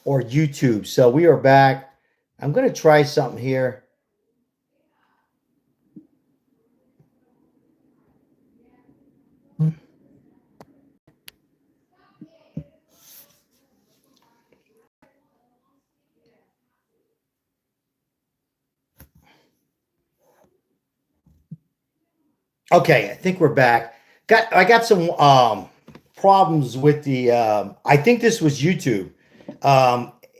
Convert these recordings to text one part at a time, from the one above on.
or YouTube. So we are back. I'm going to try something here. Okay, I think we're back. I got some problems with the. I think this was YouTube.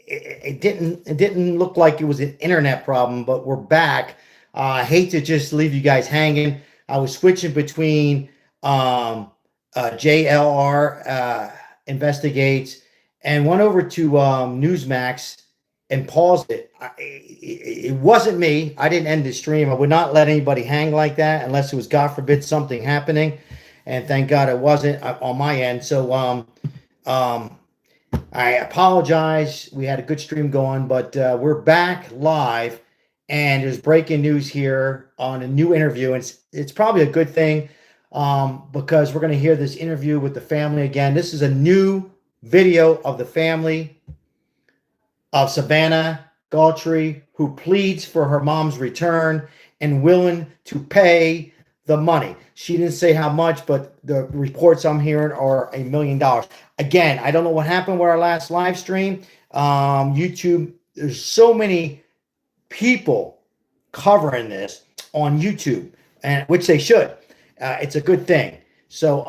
It didn't look like it was an internet problem, but we're back. I hate to just leave you guys hanging. I was switching between JLR investigates and went over to Newsmax and paused it. It wasn't me. I didn't end the stream. I would not let anybody hang like that unless it was, God forbid, something happening. And thank God it wasn't on my end. So um, I apologize. We had a good stream going, but we're back live, and there's breaking news here on a new interview. And it's probably a good thing because we're going to hear this interview with the family again. This is a new video of the family of Savannah Galtry, who pleads for her mom's return and willing to pay the money. She didn't say how much, but the reports I'm hearing are $1 million. Again, I don't know what happened with our last live stream. YouTube, there's so many people covering this on YouTube, and which they should. It's a good thing. So,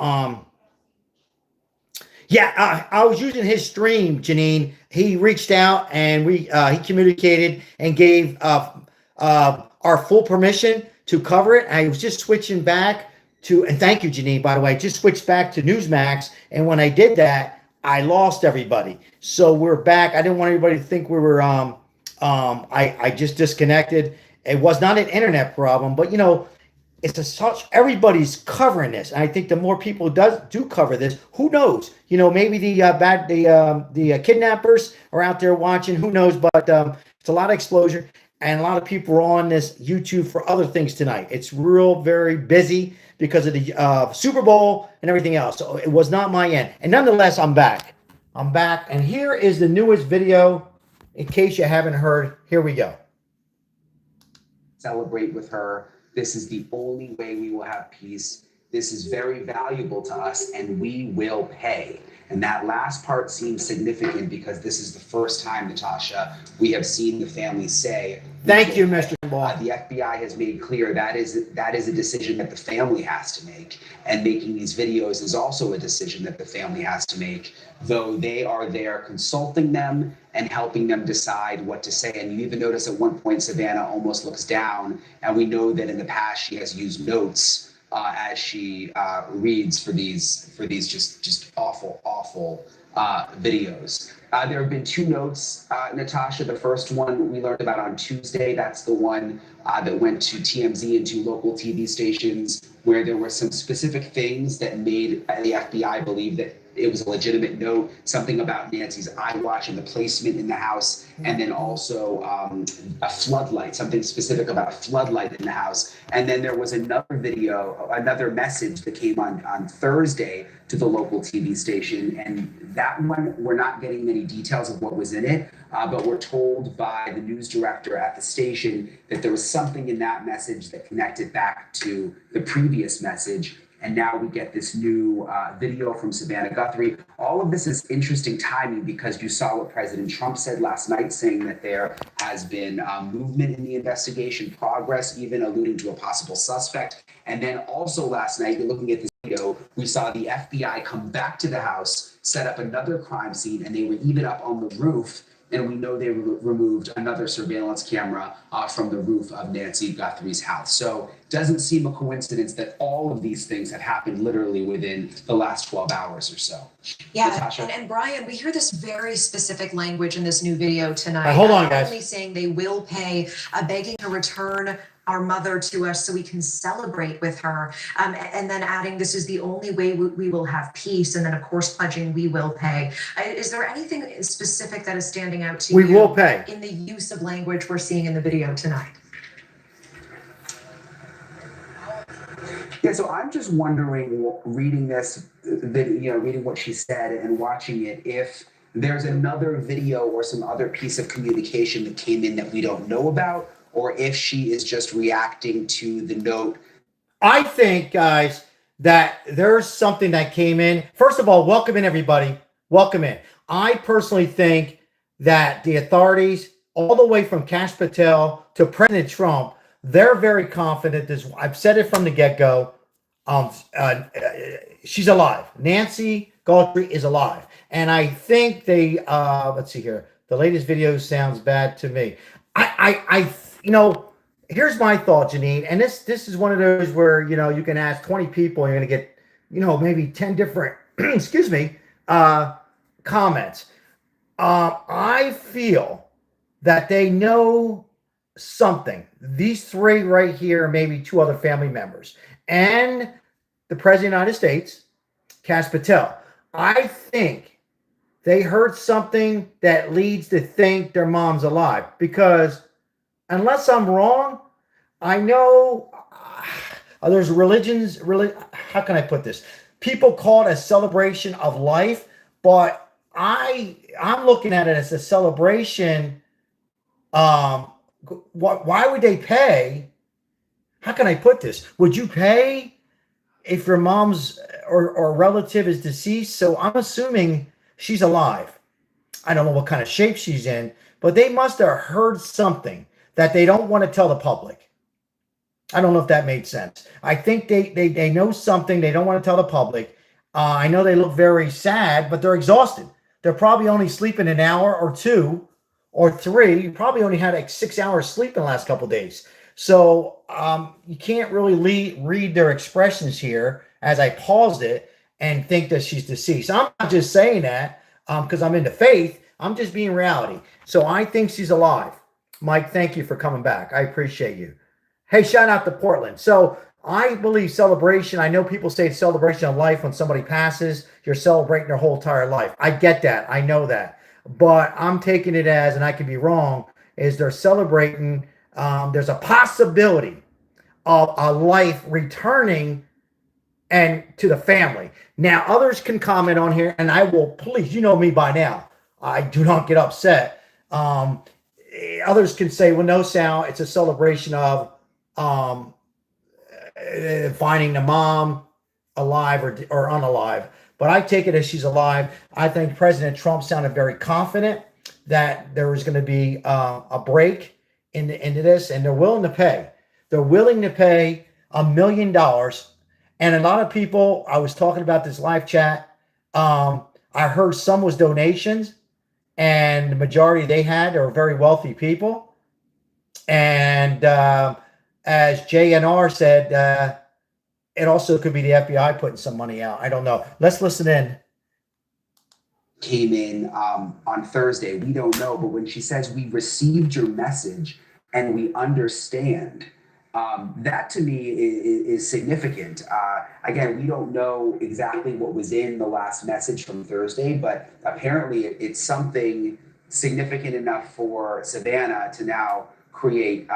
yeah, I was using his stream, Janine. He reached out and he communicated and gave our full permission to cover it. I was just switching back to, and thank you, Janine, by the way, just switched back to Newsmax. And when I did that, I lost everybody. So we're back. I didn't want anybody to think we were, I just disconnected. It was not an internet problem, but it's a such everybody's covering this, and I think the more people do cover this, who knows? Maybe the kidnappers are out there watching. Who knows? But it's a lot of exposure, and a lot of people are on this YouTube for other things tonight. It's real very busy because of the Super Bowl and everything else. So it was not my end, and nonetheless, I'm back. I'm back, and here is the newest video. In case you haven't heard, here we go. Celebrate with her. This is the only way we will have peace. This is very valuable to us, and we will pay. And that last part seems significant because this is the first time, Natasha, we have seen the family say, "Thank you, Mr. Ball." The FBI has made clear that is a decision that the family has to make. And making these videos is also a decision that the family has to make, though they are there consulting them and helping them decide what to say. And you even notice at one point, Savannah almost looks down, and we know that in the past she has used notes as she reads for these just awful videos. There have been two notes, Natasha. The first one we learned about on Tuesday. That's the one that went to TMZ and to local TV stations, where there were some specific things that made the FBI believe that it was a legitimate note, something about Nancy's iWatch and the placement in the house, and then also a floodlight, something specific about a floodlight in the house. And then there was another video, another message that came on Thursday to the local TV station. And that one, we're not getting many details of what was in it, but we're told by the news director at the station that there was something in that message that connected back to the previous message. And now we get this new video from Savannah Guthrie. All of this is interesting timing because you saw what President Trump said last night, saying that there has been movement in the investigation, progress, even alluding to a possible suspect. And then also last night, you're looking at this video, we saw the FBI come back to the house, set up another crime scene, and they were even up on the roof. And we know they removed another surveillance camera from the roof of Nancy Guthrie's house. So it doesn't seem a coincidence that all of these things have happened literally within the last 12 hours or so. Yeah, and Brian, we hear this very specific language in this new video tonight. Hold on, guys. Only saying they will pay, begging to return our mother to us so we can celebrate with her, and then adding this is the only way we will have peace, and then of course pledging we will pay. Is there anything specific that is standing out to you? We will pay in the use of language we're seeing in the video tonight? Yeah, so I'm just wondering, reading this video, reading what she said and watching it, if there's another video or some other piece of communication that came in that we don't know about, or if she is just reacting to the note. I think, guys, that there's something that came in. First of all, welcome in, everybody. Welcome in. I personally think that the authorities, all the way from Kash Patel to President Trump, they're very confident. I've said it from the get-go. She's alive. Nancy Galtry is alive. And I think they, let's see here. The latest video sounds bad to me. Here's my thought, Janine. And this is one of those where, you can ask 20 people and you're going to get, maybe 10 different, excuse me, comments. I feel that they know something. These three right here, maybe two other family members, and the President of the United States, Kash Patel. I think they heard something that leads to think their mom's alive. Because unless I'm wrong, I know there's religions, how can I put this? People call it a celebration of life, but I'm looking at it as a celebration. Why would they pay? How can I put this? Would you pay if your mom's or relative is deceased? So I'm assuming she's alive. I don't know what kind of shape she's in, but they must have heard something that they don't want to tell the public. I don't know if that made sense. I think they know something they don't want to tell the public. I know they look very sad, but they're exhausted. They're probably only sleeping an hour or two or three. You probably only had like 6 hours sleep in the last couple of days. So you can't really read their expressions here as I paused it and think that she's deceased. I'm not just saying that because I'm into faith. I'm just being reality. So I think she's alive. Mike, thank you for coming back. I appreciate you. Hey, shout out to Portland. So I believe celebration. I know people say it's celebration of life when somebody passes. You're celebrating their whole entire life. I get that. I know that. But I'm taking it as, and I could be wrong, is they're celebrating. There's a possibility of a life returning and to the family. Now, others can comment on here, and I will, please, you know me by now. I do not get upset. Others can say, well, no, Sal, it's a celebration of finding the mom alive or unalive. But I take it as she's alive. I think President Trump sounded very confident that there was going to be a break into this, and they're willing to pay. They're willing to pay $1 million. And a lot of people, I was talking about this live chat. I heard some was donations, and the majority they had are very wealthy people. And as JNR said, it also could be the FBI putting some money out. I don't know. Let's listen in. Came in on Thursday. We don't know, but when she says we received your message and we understand, that to me is significant. Again, we don't know exactly what was in the last message from Thursday, but apparently it's something significant enough for Savannah to now create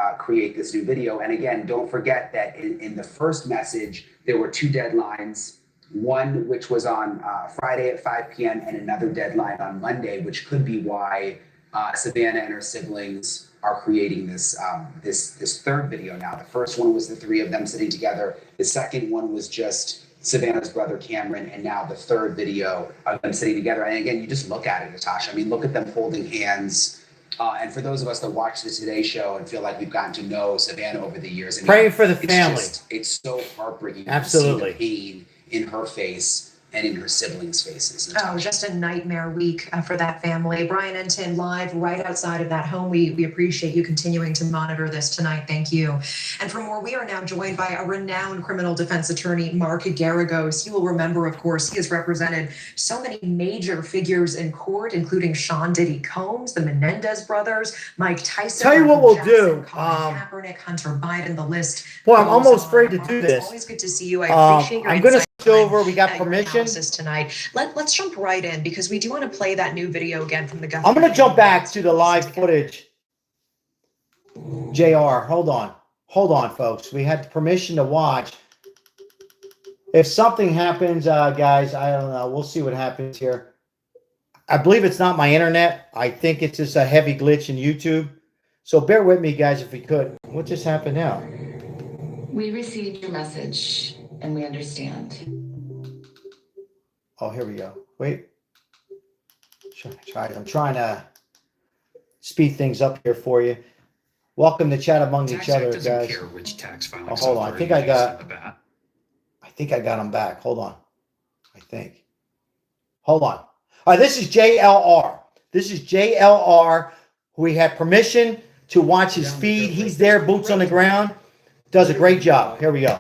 this new video. And again, don't forget that in the first message, there were two deadlines, one which was on Friday at 5 p.m. and another deadline on Monday, which could be why Savannah and her siblings are creating this third video now. The first one was the three of them sitting together. The second one was just Savannah's brother Cameron, and now the third video of them sitting together. And again, you just look at it, Natasha. I mean, look at them holding hands. And for those of us that watch the Today Show and feel like we've gotten to know Savannah over the years, I mean, praying for the family. It's so heartbreaking. Absolutely. To see the pain in her face and in her siblings' faces. Natasha. Oh, just a nightmare week for that family. Brian and Tim live right outside of that home. We appreciate you continuing to monitor this tonight. Thank you. And for more, we are now joined by a renowned criminal defense attorney, Mark Garagos. You will remember, of course, he has represented so many major figures in court, including Sean Diddy Combs, the Menendez brothers, Mike Tyson. Tell you what we'll do. Kaepernick, Hunter Biden, the list. Well, I'm almost afraid to do this. It's always good to see you. I appreciate your I'm going to insight switch over. We got permission tonight. Let's jump right in because we do want to play that new video again from the government. I'm going to jump back to the live footage. JR, hold on, folks. We had permission to watch. If something happens, guys, I don't know. We'll see what happens here. I believe it's not my internet. I think it's just a heavy glitch in YouTube. So bear with me, guys, if we could. What just happened now? We received your message and we understand. Oh, here we go. Wait. I'm trying to speed things up here for you. Welcome to chat among each other, guys. Care which tax filing hold on. I think I got them back. Hold on. I think. Hold on. All right, this is JLR. This is JLR. We have permission to watch his feed. He's there, boots on the ground. Does a great job. Here we go.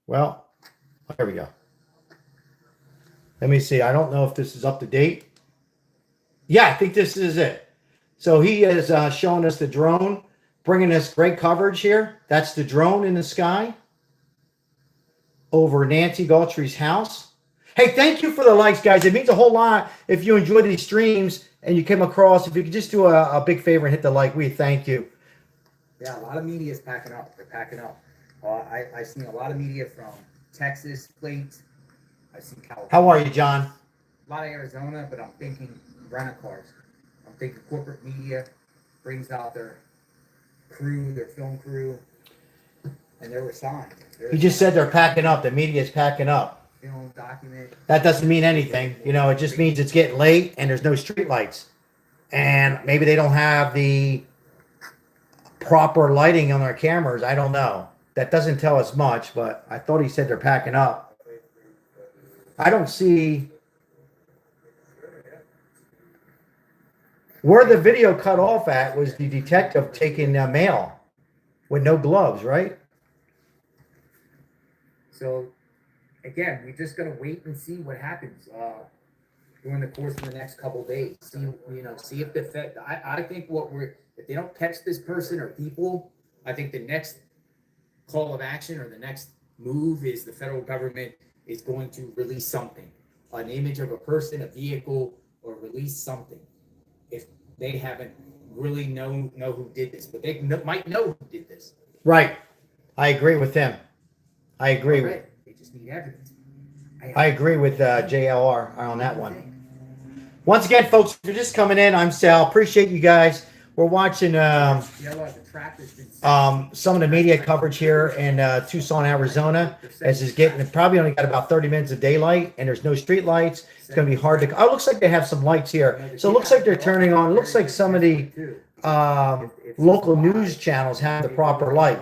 Well, here we go. Let me see. I don't know if this is up to date. Yeah, I think this is it. So he is showing us the drone, bringing us great coverage here. That's the drone in the sky over Nancy Galtry's house. Hey, thank you for the likes, guys. It means a whole lot if you enjoy these streams and you came across. If you could just do a big favor and hit the like, we thank you. Yeah, a lot of media is packing up. They're packing up. I've seen a lot of media from Texas, Plates. I've seen California. How are you, John? A lot of Arizona, but I'm thinking rental cars. I'm thinking corporate media brings out their crew, their film crew, and there were signs. You just said they're packing up. The media is packing up. Film, document. That doesn't mean anything. You know, it just means it's getting late and there's no street lights. And maybe they don't have the proper lighting on their cameras. I don't know. That doesn't tell us much, but I thought he said they're packing up. I don't see where the video cut off at was the detective taking mail with no gloves, right? So, again, we're just gonna wait and see what happens during the course of the next couple of days. See if the Fed. I think if they don't catch this person or people, I think the next call of action or the next move is the federal government is going to release something, an image of a person, a vehicle, or release something. If they haven't really know who did this, but they might know who did this. Right. I agree with him. I agree with. They just need evidence. I agree with JLR on that one. Once again, folks, if you're just coming in, I'm Sal. Appreciate you guys. We're watching some of the media coverage here in Tucson, Arizona. As is getting, probably only got about 30 minutes of daylight, and there's no street lights. It's going to be hard to. Oh, it looks like they have some lights here. So it looks like they're turning on. It looks like some of the local news channels have the proper light.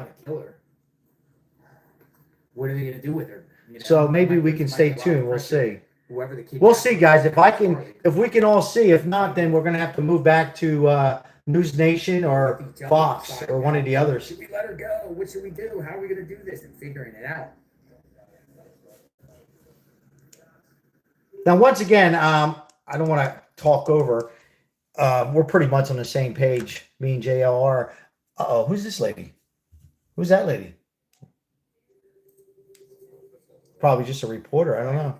What are they going to do with her? So maybe we can stay tuned. We'll see. We'll see, guys. If we can all see. If not, then we're going to have to move back to News Nation or Fox or one of the others. Should we let her go? What should we do? How are we going to do this? And figuring it out. Now, once again, I don't want to talk over. We're pretty much on the same page, me and JLR. Uh-oh, who's this lady? Who's that lady? Probably just a reporter. I don't know.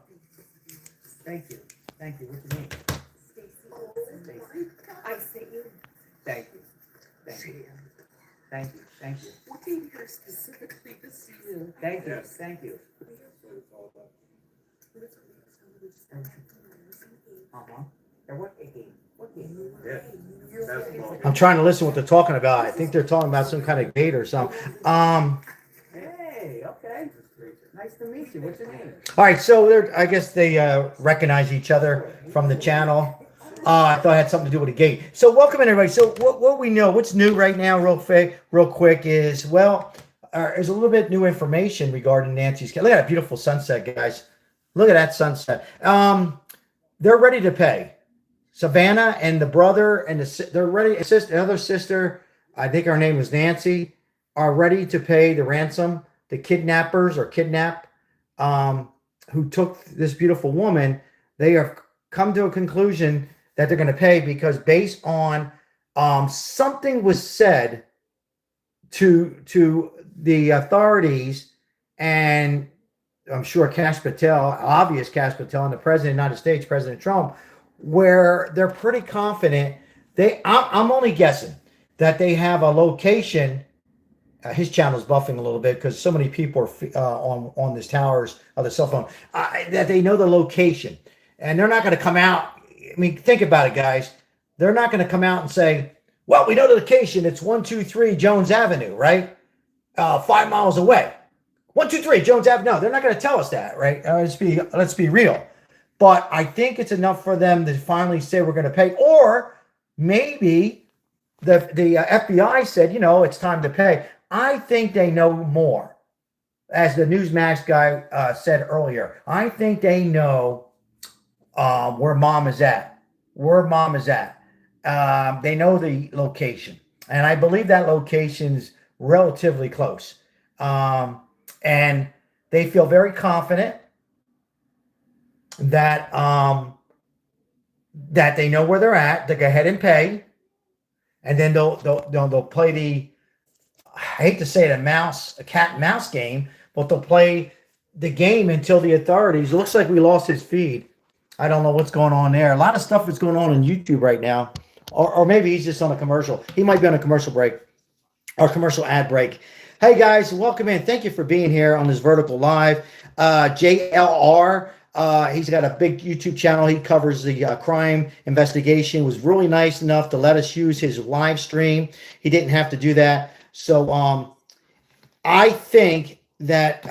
Thank you. Thank you. What's your name? I see you. Thank you. Thank you. Thank you. Thank you. What came here specifically to see you? Thank you. Thank you. Uh-huh. And what game? What game? Yeah. I'm trying to listen to what they're talking about. I think they're talking about some kind of gate or something. Hey, okay. Nice to meet you. What's your name? All right, so I guess they recognize each other from the channel. I thought it had something to do with the gate. So welcome in, everybody. So what we know, what's new right now, real quick, is, well, there's a little bit new information regarding Nancy's case. Look at that beautiful sunset, guys. Look at that sunset. They're ready to pay. Savannah and the brother and they're ready. The other sister, I think her name is Nancy, are ready to pay the ransom. The kidnappers or kidnap, who took this beautiful woman, they have come to a conclusion that they're going to pay because based on something was said to the authorities, and I'm sure Cash Patel, obvious Cash Patel, and the President of the United States, President Trump, where they're pretty confident. I'm only guessing that they have a location his channel's buffing a little bit because so many people are on this towers of the cell phone that they know the location, and they're not going to come out. I mean, think about it, guys. They're not going to come out and say, "Well, we know the location. It's 123 Jones Avenue, right? 5 miles away. 123 Jones Avenue." No, they're not going to tell us that, right? Let's be real. But I think it's enough for them to finally say we're going to pay, or maybe the FBI said, it's time to pay. I think they know more, as the Newsmax guy said earlier. I think they know where mom is at. Where mom is at. They know the location, and I believe that location's relatively close. And they feel very confident that that they know where they're at. They go ahead and pay, and then they'll play the, I hate to say it, a cat and mouse game, but they'll play the game until the authorities. It looks like we lost his feed. I don't know what's going on there. A lot of stuff is going on YouTube right now, or maybe he's just on a commercial. He might be on a commercial break or commercial ad break. Hey guys, welcome in. Thank you for being here on this Vertical Live. JLR, he's got a big YouTube channel. He covers the crime investigation. Was really nice enough to let us use his live stream. He didn't have to do that. So I think that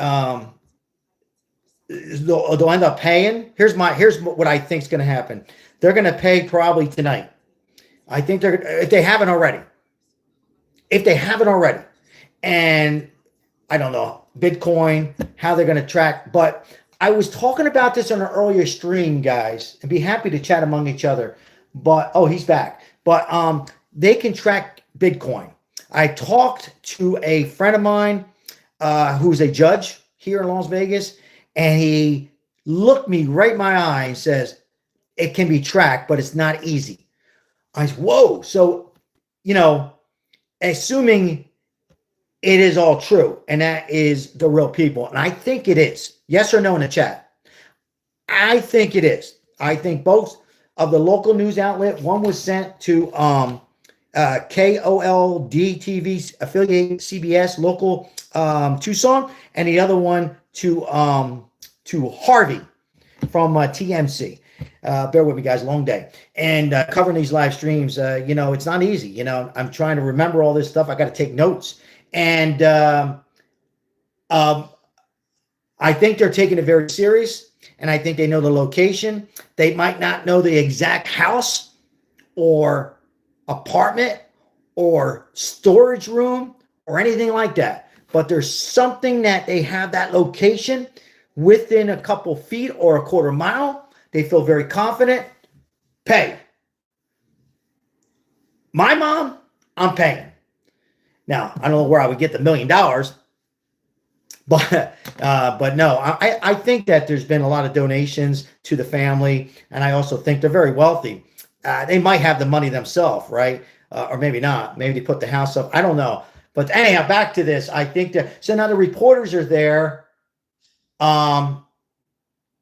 they'll end up paying. Here's what I think is going to happen. They're going to pay probably tonight. I think if they haven't already. And I don't know, Bitcoin, how they're going to track. But I was talking about this on an earlier stream, guys, and be happy to chat among each other. But, he's back. But they can track Bitcoin. I talked to a friend of mine who's a judge here in Las Vegas, and he looked me right in my eye and says, it can be tracked, but it's not easy. I said, whoa. So, assuming it is all true, and that is the real people, and I think it is. Yes or no in the chat? I think it is. I think both of the local news outlet, one was sent to KOLD TV affiliate CBS local Tucson, and the other one to Harvey from TMC. Bear with me, guys. Long day. And covering these live streams, it's not easy. I'm trying to remember all this stuff. I got to take notes. And I think they're taking it very serious. And I think they know the location. They might not know the exact house or apartment or storage room or anything like that. But there's something that they have that location within a couple feet or a quarter mile. They feel very confident. Pay. My mom, I'm paying. Now, I don't know where I would get the $1 million, but no, I think that there's been a lot of donations to the family, and I also think they're very wealthy. They might have the money themselves, right? Or maybe not. Maybe they put the house up. I don't know. But anyhow, back to this. I think that, so now the reporters are there.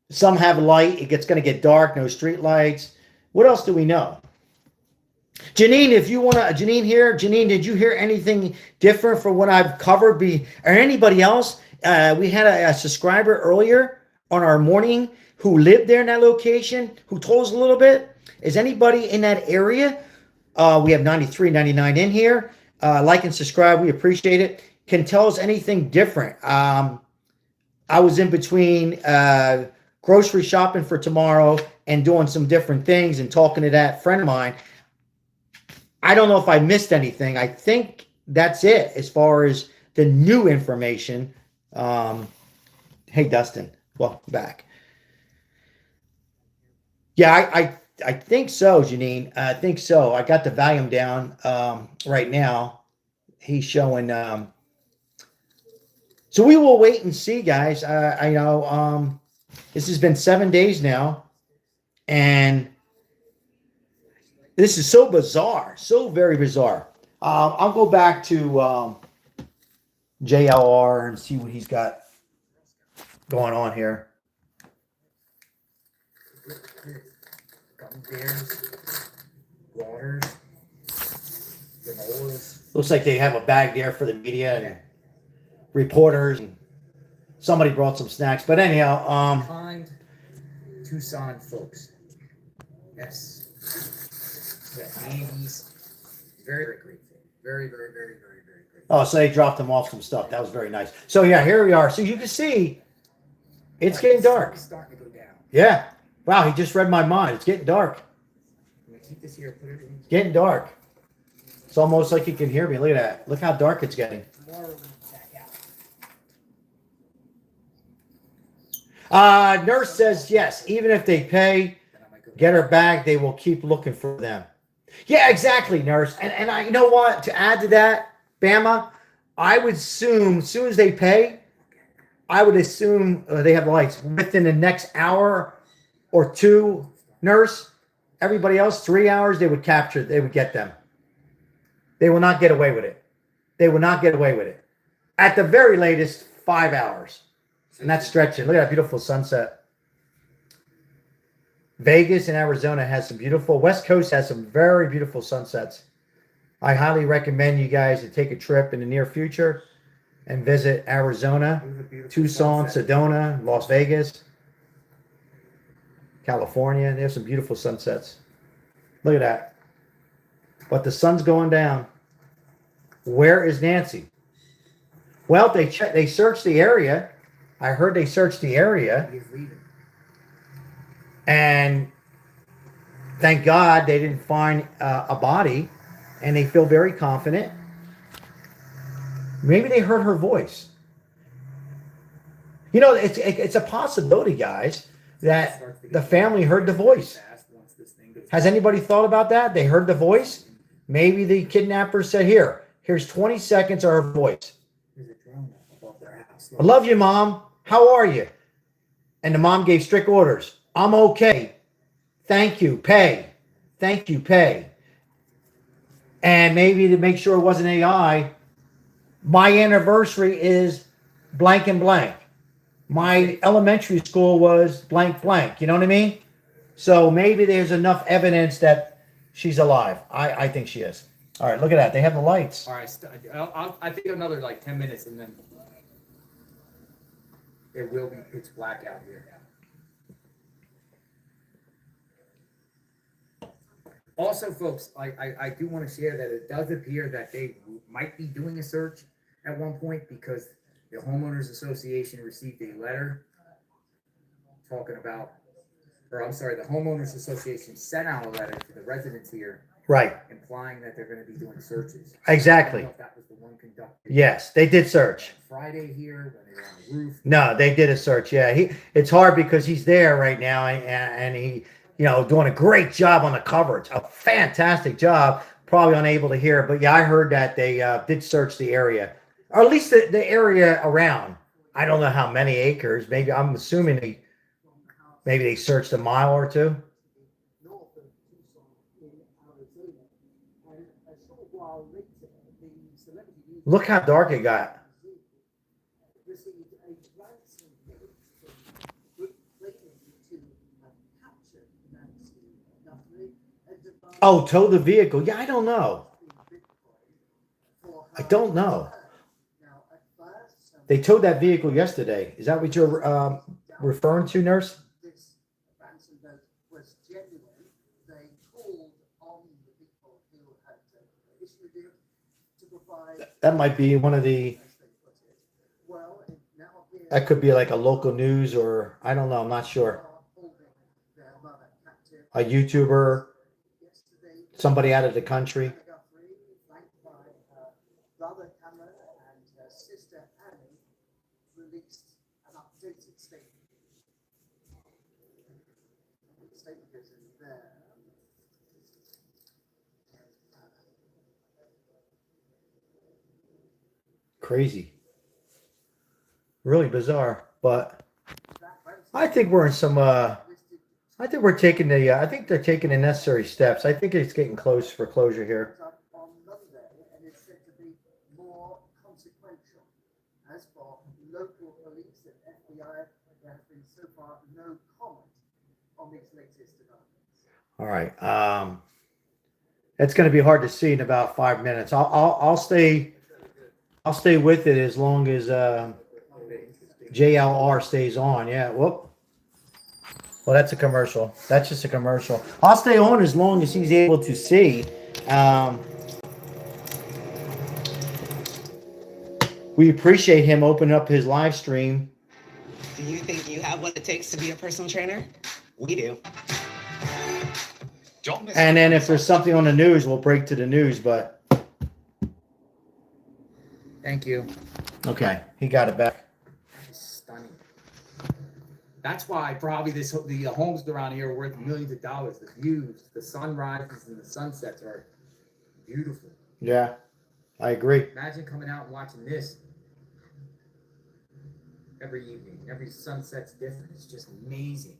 Some have light. It's going to get dark. No street lights. What else do we know? Janine, if you want to, Janine here. Janine, did you hear anything different from what I've covered? Or anybody else? We had a subscriber earlier on our morning who lived there in that location, who told us a little bit. Is anybody in that area? We have 93, 99 in here. Like and subscribe. We appreciate it. Can tell us anything different. I was in between grocery shopping for tomorrow and doing some different things and talking to that friend of mine. I don't know if I missed anything. I think that's it as far as the new information. Hey, Dustin, welcome back. Yeah, I think so, Janine. I think so. I got the volume down right now. He's showing. So we will wait and see, guys. I know this has been 7 days now, and this is so bizarre, so very bizarre. I'll go back to JLR and see what he's got going on here. Gum bears, waters. granolas. Looks like they have a bag there for the media and reporters. And somebody brought some snacks. But anyhow, Kind Tucson folks. Yes. Yeah, Andy's. Very, very great thing. Very, very, very, very, very great. oh, so they dropped them off some stuff. That was very nice. So yeah, here we are. So you can see it's getting dark. It's starting to go down. Yeah. Wow, he just read my mind. It's getting dark. I'm gonna keep this here. Put it in. It's getting dark. It's almost like you can hear me. Look at that. Look how dark it's getting. Tomorrow we'll back out. Nurse says yes. Even if they pay, Then I might go get her back, they will keep looking for them. Yeah, exactly, nurse. And I, you know what? To add to that, Bama, I would assume as soon as they pay, I would assume they have the lights within the next hour or two. Nurse, everybody else, 3 hours, they would capture. They would get them. They will not get away with it. They will not get away with it. At the very latest, 5 hours. And that's stretching. Look at that beautiful sunset. Vegas and Arizona has some beautiful, West Coast has some very beautiful sunsets. I highly recommend you guys to take a trip in the near future and visit Arizona, It was a beautiful Tucson, sunset. Sedona, Las Vegas, California. They have some beautiful sunsets. Look at that. But the sun's going down. Where is Nancy? Well, they searched the area. I heard they searched the area. He is leaving. And thank God they didn't find a body, and they feel very confident. Maybe they heard her voice. You know, it's a possibility, guys, that the family heard the voice. Once this thing goes Has anybody thought about that? They heard the voice. Maybe the kidnapper said, here's 20 seconds of her voice. There's a drone above their house. I love you, Mom. How are you? And the mom gave strict orders. I'm okay. Thank you. Pay. Thank you. Pay. And maybe to make sure it wasn't AI, my anniversary is blank and blank. My elementary school was blank blank. You know what I mean? So maybe there's enough evidence that she's alive. I think she is. All right, look at that. They have the lights. All right, I think another like 10 minutes and then it will be pitch black out here. Also, folks, I do want to share that it does appear that they might be doing a search at one point because the Homeowners Association received a letter talking about, or I'm sorry, the Homeowners Association sent out a letter to the residents here Right. implying that they're going to be doing searches. Exactly. I don't know if that was the one conducted Yes, they did search. Friday here when they were on the roof. No, they did a search. Yeah, it's hard because he's there right now, and he, doing a great job on the coverage, a fantastic job. Probably unable to hear, but yeah, I heard that they did search the area, or at least the area around. I don't know how many acres. Maybe I'm assuming maybe they searched a mile or two. Look how dark it got. Oh, tow the vehicle. Yeah, I don't know. I don't know. They towed that vehicle yesterday. Is that what you're referring to, nurse? That might be one of the. That could be like a local news, or I don't know. I'm not sure. A YouTuber, somebody out of the country. Crazy. Really bizarre, but I think we're in some I think we're taking the I think they're taking the necessary steps. I think it's getting close for closure here. On Monday, and it's said to be more consequential. As for local police and FBI, there has been so far no comment on these latest developments. All right. It's going to be hard to see in about 5 minutes. I'll stay with it as long as JLR stays on. Yeah. Whoop. Well, that's a commercial. That's just a commercial. I'll stay on as long as he's able to see. We appreciate him opening up his live stream. Do you think you have what it takes to be a personal trainer? We do. And then if there's something on the news, we'll break to the news. But Thank you. okay, he got it back. It's stunning. That's why probably the homes around here are worth millions of dollars. The views, the sunrises and the sunsets are beautiful. Yeah, I agree. Imagine coming out and watching this every evening. Every sunset's different. It's just amazing.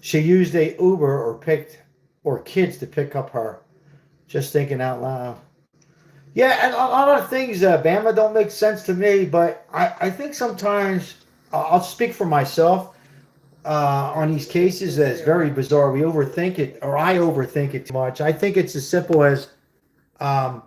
She used a Uber or kids to pick up her. Just thinking out loud. Yeah, and a lot of things, Bama, don't make sense to me, but I think sometimes, I'll speak for myself on these cases that it's very bizarre. We overthink it, or I overthink it too much. I think it's as simple as a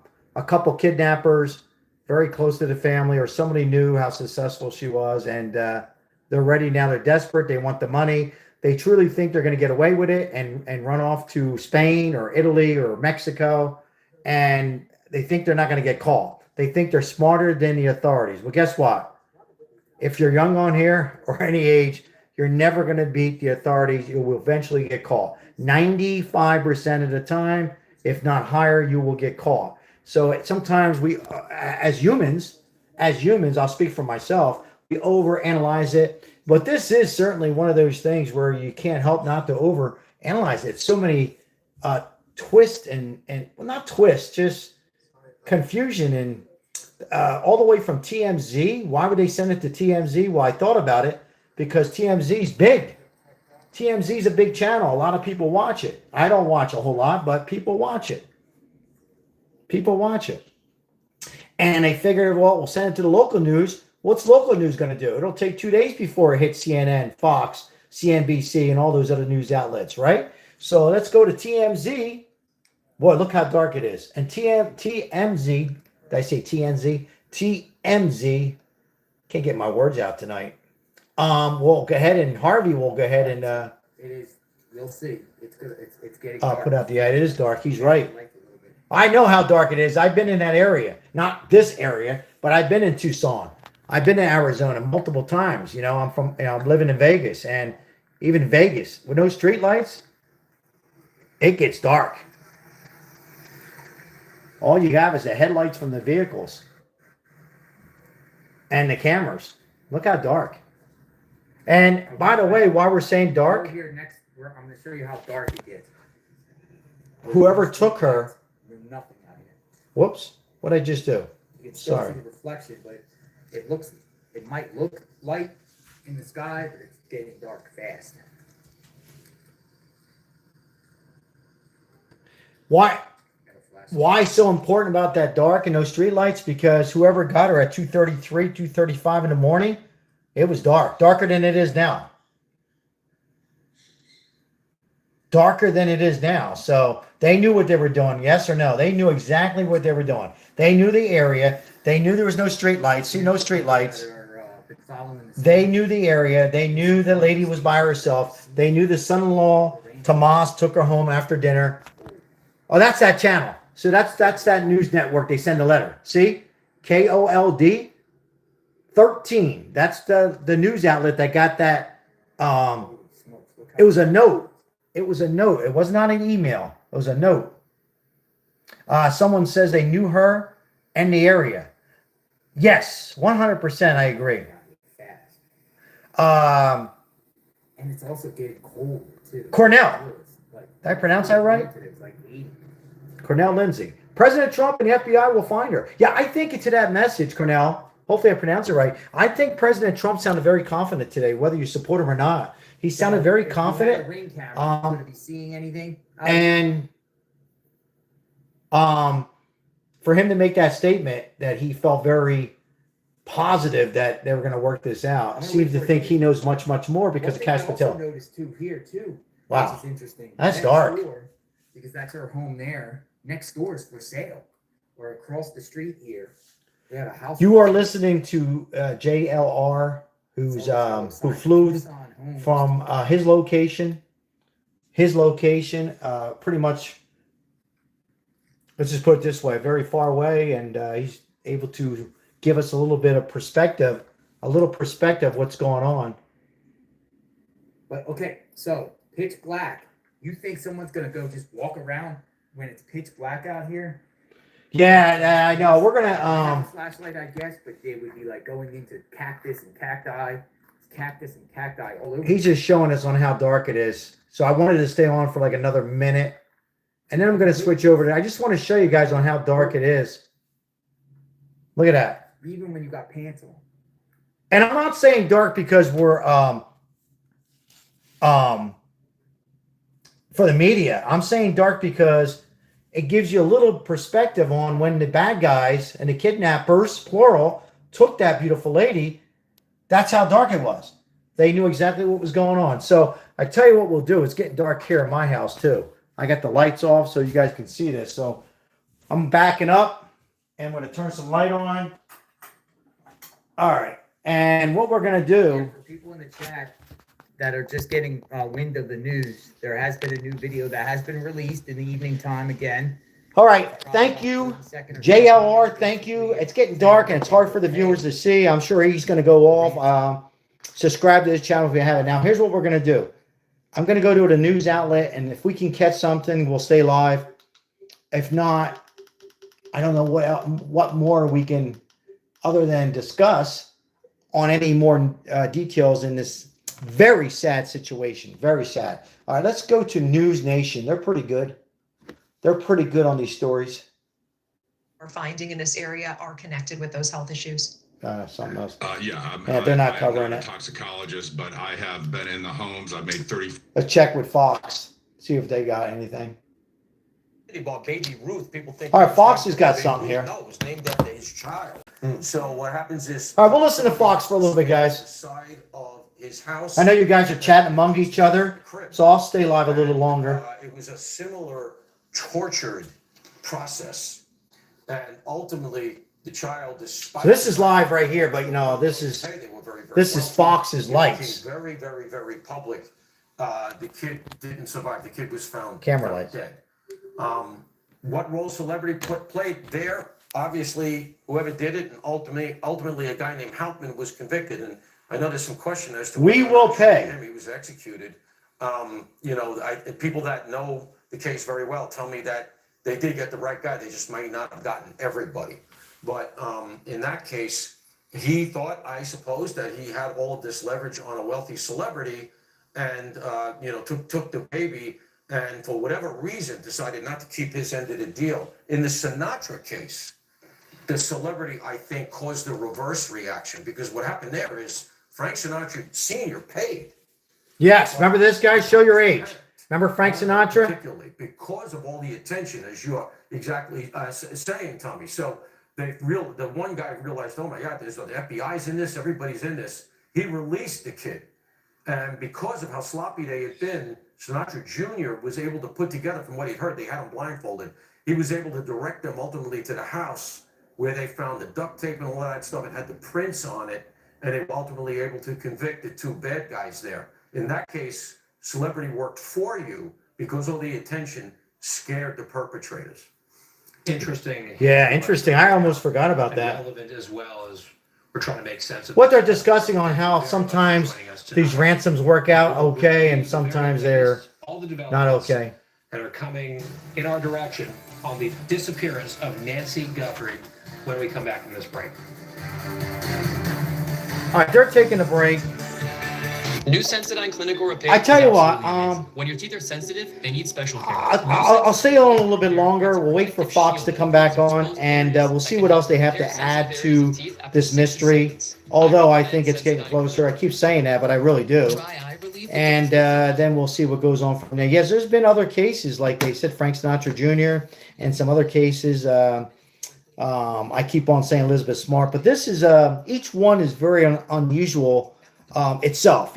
couple kidnappers very close to the family, or somebody knew how successful she was, and they're ready now. They're desperate. They want the money. They truly think they're going to get away with it and run off to Spain or Italy or Mexico, and they think they're not going to get caught. They think they're smarter than the authorities. Well, guess what? If you're young on here or any age, you're never going to beat the authorities. You will eventually get caught. 95% of the time, if not higher, you will get caught. So sometimes we, as humans, I'll speak for myself, we overanalyze it. But this is certainly one of those things where you can't help not to overanalyze it. So many twists and well, not twists, just confusion, and all the way from TMZ. Why would they send it to TMZ? Well, I thought about it because TMZ's big. TMZ's a big channel. A lot of people watch it. I don't watch a whole lot, but people watch it. People watch it. And they figured, well, we'll send it to the local news. What's local news going to do? It'll take 2 days before it hits CNN, Fox, CNBC, and all those other news outlets, right? So let's go to TMZ. Boy, look how dark it is. And TMZ, did I say TNZ? TMZ, can't get my words out tonight. We'll go ahead, and Harvey will go ahead and It is. You'll see. It's good. It's getting. I'll dark. put out the it is dark. He's right. I like it a little bit. I know how dark it is. I've been in that area. Not this area, but I've been in Tucson. I've been to Arizona multiple times. You know, I'm living in Vegas, and even Vegas with no street lights, it gets dark. All you have is the headlights from the vehicles and the cameras. Look how dark. And by the way, while we're saying dark, Over here next, I'm going to show you how dark it gets. whoever took her, There's nothing out here. whoops, what did I just do? You can still Sorry. see the reflection, but it might look light in the sky, but it's getting dark fast. Why so important about that dark and those street lights? Because whoever got her at 2:33, 2:35 in the morning, it was dark. Darker than it is now. Darker than it is now. So they knew what they were doing, yes or no? They knew exactly what they were doing. They knew the area. They knew there was no street lights. See, no street lights. They knew the area. They knew the lady was by herself. They knew the son-in-law, Tomas, took her home after dinner. Oh, that's that channel. So that's that news network. They send a letter. See? KOLD 13. That's the news outlet that got that. It was a note. It was a note. It was not an email. It was a note. Someone says they knew her and the area. Yes, 100%. I agree. And it's also getting cold too. Cornell. Did I pronounce that right? It's like 80. Cornell Lindsay. President Trump and the FBI will find her. Yeah, I think to that message, Cornell. Hopefully I pronounce it right. I think President Trump sounded very confident today, whether you support him or not. He sounded very confident. Ring camera, going to be seeing anything? And for him to make that statement that he felt very positive that they were going to work this out, seems to think he knows much, much more because of Cash I also Patel. noticed too here too. Wow. Which is interesting. That's Next dark. door, because that's her home there. Next door is for sale. Or across the street here, we have a house. You are listening to JLR, who flew from his location. Pretty much, let's just put it this way, very far away, and he's able to give us a little bit of perspective, what's going on. But okay, so pitch black. You think someone's gonna go just walk around when it's pitch black out here? Yeah, I know. We're They have gonna a flashlight, I guess, but they would be like going into cactus and cacti all over. he's just showing us on how dark it is. So I wanted to stay on for like another minute, and then I'm gonna switch over to. I just want to show you guys on how dark it is. Look at that. Even when you got pants on. And I'm not saying dark because we're for the media. I'm saying dark because it gives you a little perspective on when the bad guys and the kidnappers, plural, took that beautiful lady. That's how dark it was. They knew exactly what was going on. So I tell you what we'll do. It's getting dark here in my house too. I got the lights off so you guys can see this. So I'm backing up and I'm going to turn some light on. All right. And what we're going to do. For people in the chat that are just getting wind of the news, there has been a new video that has been released in the evening time again. All right. Thank you, JLR. Thank you. It's getting dark and it's hard for the viewers to see. I'm sure he's going to go off. Subscribe to this channel if you haven't. Now, here's what we're going to do. I'm going to go to a news outlet, and if we can catch something, we'll stay live. If not, I don't know what more we can, other than discuss on any more details in this very sad situation. Very sad. All right, let's go to News Nation. They're pretty good. They're pretty good on these stories. We're finding in this area are connected with those health issues. Something else. Yeah, They're not I'm covering not a it. toxicologist, but I have been in the homes. I've made 30. Let's check with Fox. See if they got anything. About Baby Ruth, people think. All right, Fox has got something here. No, it was named after his child. So what happens is. All right, we'll listen to Fox for a little bit, guys. Side of his house. I know you guys are chatting among each other, so I'll stay live a little longer. It was a similar tortured process, and ultimately the child, despite. So this is live right here, but you know this is Fox's lights. Very, very, very public. The kid didn't survive. The kid was found Camera lights. dead. What role celebrity played there? Obviously, whoever did it, and ultimately, a guy named Hauptman was convicted. And I know there's some question as to We will pay. He was executed. People that know the case very well tell me that they did get the right guy. They just might not have gotten everybody. But in that case, he thought, I suppose, that he had all of this leverage on a wealthy celebrity, and took the baby. And for whatever reason, decided not to keep his end of the deal. In the Sinatra case, the celebrity, I think, caused the reverse reaction, because what happened there is Frank Sinatra Sr. paid. Yes, remember this, guys? Show your age. Remember Frank Sinatra? Particularly because of all the attention, as you are exactly saying, Tommy. So the one guy realized, oh my God, the FBI's in this, everybody's in this. He released the kid. And because of how sloppy they had been, Sinatra Jr. was able to put together, from what he'd heard, they had him blindfolded. He was able to direct them ultimately to the house where they found the duct tape and all that stuff. It had the prints on it, and they were ultimately able to convict the two bad guys there. In that case, celebrity worked for you because all the attention scared the perpetrators. Interesting. Yeah, interesting. I almost forgot about that. Relevant as well as we're trying to make sense of What they're discussing on how sometimes these ransoms work out okay and sometimes they're all the not okay. that are coming in our direction on the disappearance of Nancy Guthrie when we come back from this break. All right, they're taking a break. New Sensodyne clinical repair. I tell you what, when your teeth are sensitive, they need special care. I'll stay on a little bit longer. We'll wait for Fox to come back on, and we'll see what else they have to add to this mystery. Although I think it's getting closer. I keep saying that, but I really do. And then we'll see what goes on from there. Yes, there's been other cases, like they said, Frank Sinatra Jr. and some other cases. I keep on saying Elizabeth Smart, but this is each one is very unusual. Itself,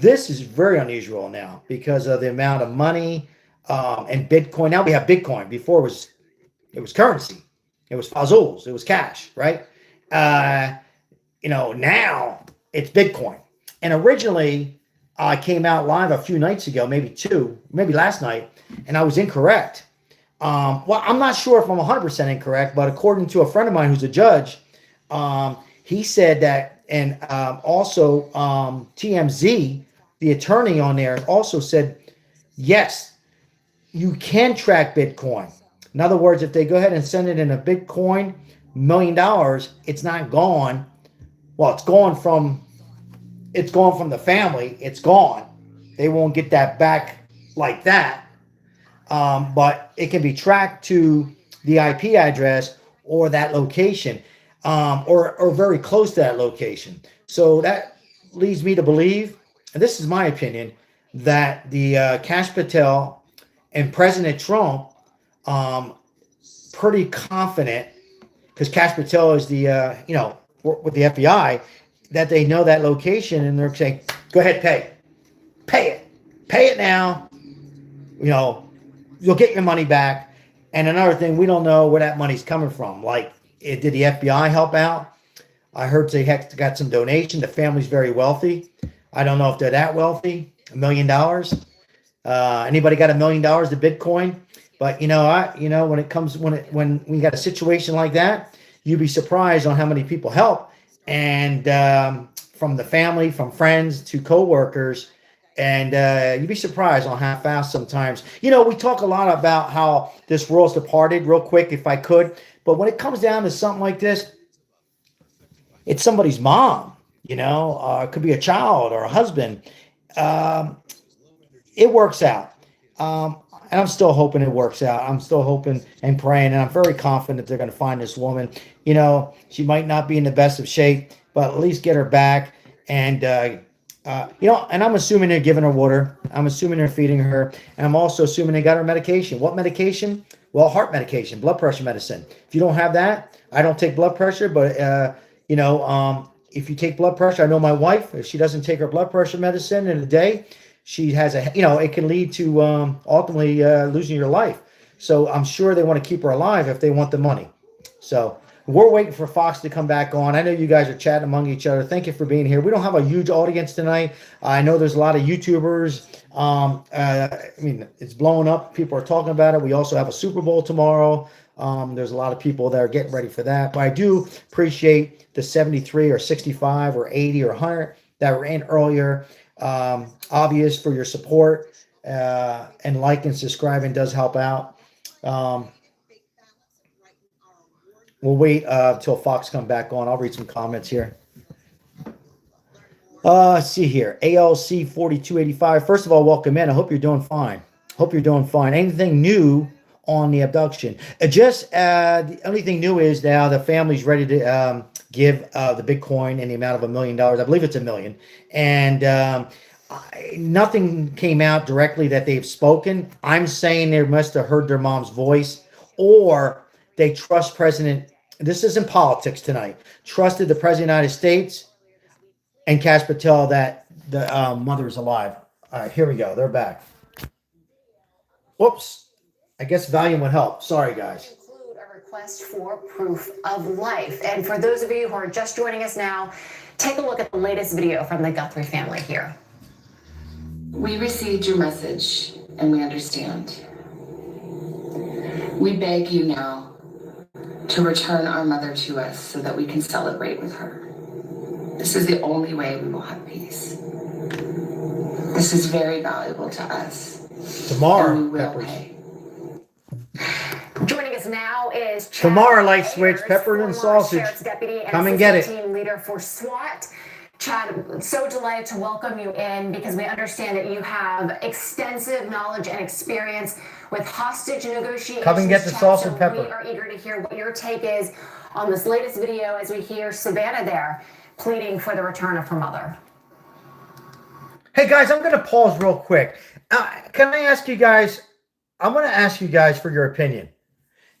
This is very unusual now because of the amount of money and Bitcoin. Now we have Bitcoin. Before it was currency, it was fazools, it was cash, right? Now it's Bitcoin. And originally, I came out live a few nights ago, maybe last night, and I was incorrect. Well, I'm not sure if I'm 100% incorrect, but according to a friend of mine who's a judge, he said that, and also TMZ, the attorney on there, also said, yes, you can track Bitcoin. In other words, if they go ahead and send it in a Bitcoin, $1 million, it's not gone. Well, it's gone from the family. It's gone. They won't get that back like that. But it can be tracked to the IP address or that location, or very close to that location. So that leads me to believe, and this is my opinion, that the Kash Patel and President Trump, pretty confident, because Kash Patel is the with the FBI, that they know that location and they're saying, go ahead, pay it now. You'll get your money back. And another thing, we don't know where that money's coming from. Like, did the FBI help out? I heard they got some donation. The family's very wealthy. I don't know if they're that wealthy. $1 million. Anybody got $1 million to Bitcoin? But when we got a situation like that, you'd be surprised on how many people help. And from the family, from friends to coworkers, and you'd be surprised on how fast sometimes. We talk a lot about how this world's departed. Real quick, if I could, but when it comes down to something like this, it's somebody's mom. It could be a child or a husband. It works out. And I'm still hoping it works out. I'm still hoping and praying, and I'm very confident they're going to find this woman. She might not be in the best of shape, but at least get her back. And, and I'm assuming they're giving her water. I'm assuming they're feeding her. And I'm also assuming they got her medication. What medication? Well, heart medication, blood pressure medicine. If you don't have that, I don't take blood pressure, but, if you take blood pressure, I know my wife, if she doesn't take her blood pressure medicine in a day, she has it can lead to ultimately losing your life. So I'm sure they want to keep her alive if they want the money. So we're waiting for Fox to come back on. I know you guys are chatting among each other. Thank you for being here. We don't have a huge audience tonight. I know there's a lot of YouTubers. It's blowing up. People are talking about it. We also have a Super Bowl tomorrow. There's a lot of people that are getting ready for that. But I do appreciate the 73 or 65 or 80 or 100 that were in earlier. Obvious for your support, and like and subscribing does help out. We'll wait till Fox come back on. I'll read some comments here. Let's see here. ALC 4285. First of all, welcome in. I hope you're doing fine. Anything new on the abduction? The only thing new is now the family's ready to give the Bitcoin in the amount of $1 million. I believe it's $1 million. And nothing came out directly that they've spoken. I'm saying they must have heard their mom's voice, or they trust President. This isn't politics tonight. Trusted the President of the United States and Kash Patel that the mother is alive. All right, here we go. They're back. Whoops. I guess volume would help. Sorry, guys. Include a request for proof of life. And for those of you who are just joining us now, take a look at the latest video from the Guthrie family here. We received your message and we understand. We beg you now to return our mother to us so that we can celebrate with her. This is the only way we will have peace. This is very valuable to us. Tomorrow, and we will Peppers. pay. Joining us now is Chad Tomorrow, Light Switch, Ayers, pepper and former sausage. Sheriff's Deputy and Come and get it. Team leader for SWAT. Chad, so delighted to welcome you in because we understand that you have extensive knowledge and experience with hostage negotiations. Come and get the Chad, sauce so and pepper. We are eager to hear what your take is on this latest video as we hear Savannah there pleading for the return of her mother. Hey, guys, I'm going to pause real quick. Can I ask you guys, I'm going to ask you guys for your opinion.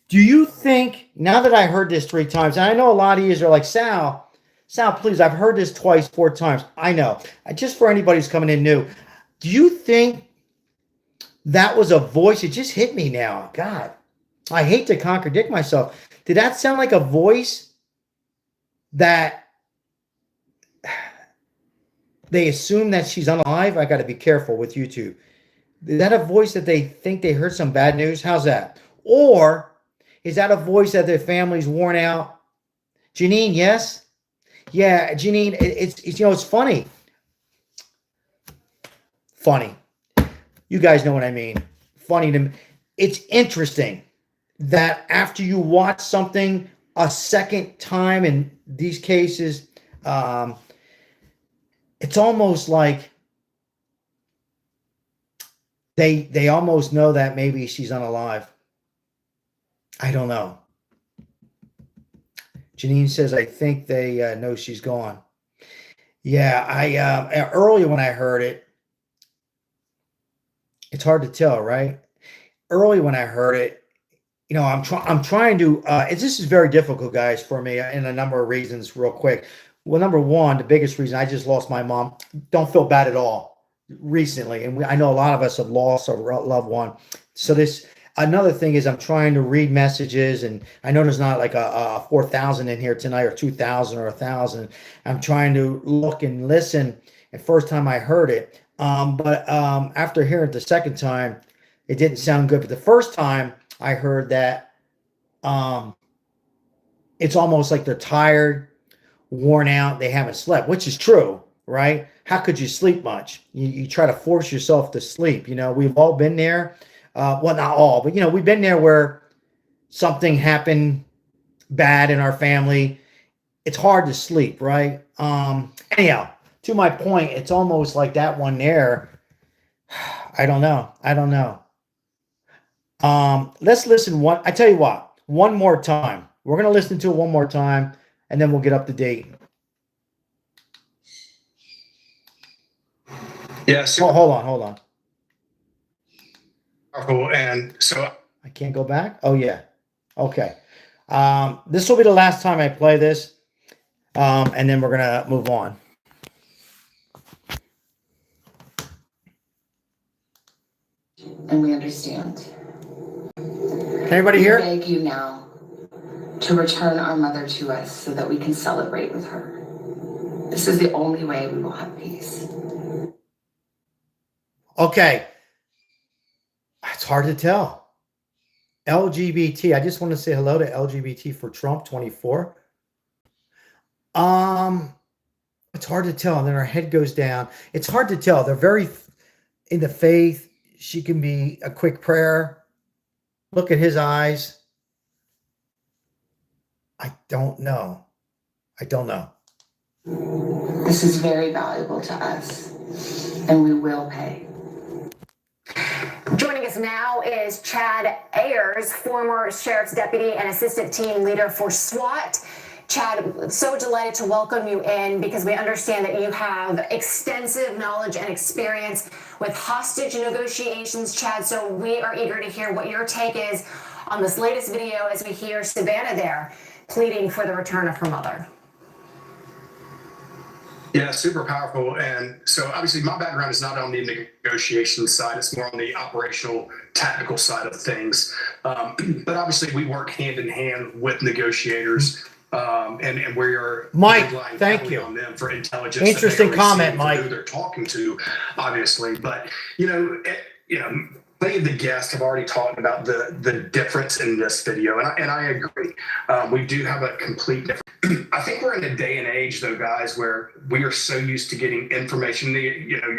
Do you think, now that I heard this 3 times, and I know a lot of you are like, Sal, Sal, please, I've heard this twice, 4 times. I know. Just for anybody who's coming in new, do you think that was a voice? It just hit me now. God, I hate to contradict myself. Did that sound like a voice that they assume that she's unalive? I got to be careful with YouTube. Is that a voice that they think they heard some bad news? How's that? Or is that a voice that their family's worn out? Janine, yes? Yeah, Janine, it's it's funny. Funny. You guys know what I mean. Funny to me. It's interesting that after you watch something a second time in these cases, it's almost like they almost know that maybe she's unalive. I don't know. Janine says, I think they know she's gone. Yeah, I earlier when I heard it, it's hard to tell, right? Early when I heard it, I'm trying to. This is very difficult, guys, for me, in a number of reasons. Real quick. Well, number one, the biggest reason, I just lost my mom. Don't feel bad at all. Recently, and I know a lot of us have lost a loved one. So another thing is I'm trying to read messages, and I know there's not like a 4,000 in here tonight, or 2,000 or 1,000. I'm trying to look and listen. And first time I heard it, but after hearing it the second time, it didn't sound good. But the first time I heard that, it's almost like they're tired, worn out, they haven't slept, which is true, right? How could you sleep much? You try to force yourself to sleep. We've all been there. Well, not all, but we've been there where something happened bad in our family. It's hard to sleep, right? Anyhow, to my point, it's almost like that one there. I don't know. Let's listen I tell you what, one more time. We're going to listen to it one more time, and then we'll get up to date. Yes. Oh, hold on. Powerful. And so I can't go back. Oh yeah. Okay. This will be the last time I play this. And then we're going to move on. And we understand. Can anybody hear? We beg you now to return our mother to us so that we can celebrate with her. This is the only way we will have peace. Okay. It's hard to tell. LGBT. I just want to say hello to LGBT for Trump 24. It's hard to tell. And then her head goes down. It's hard to tell. They're very in the faith. She can be a quick prayer. Look at his eyes. I don't know. This is very valuable to us, and we will pay. Joining us now is Chad Ayers, former sheriff's deputy and assistant team leader for SWAT. Chad, so delighted to welcome you in because we understand that you have extensive knowledge and experience with hostage negotiations, Chad. So we are eager to hear what your take is on this latest video as we hear Savannah there pleading for the return of her mother. Yeah, super powerful. And so obviously my background is not on the negotiation side. It's more on the operational, tactical side of things. But obviously we work hand in hand with negotiators. And we're Mike, thank you on them for intelligence. Interesting comment, Mike. Who they're talking to, obviously, but many of the guests have already talked about the difference in this video, and I agree. We do have a complete difference. I think we're in a day and age, though, guys, where we are so used to getting information.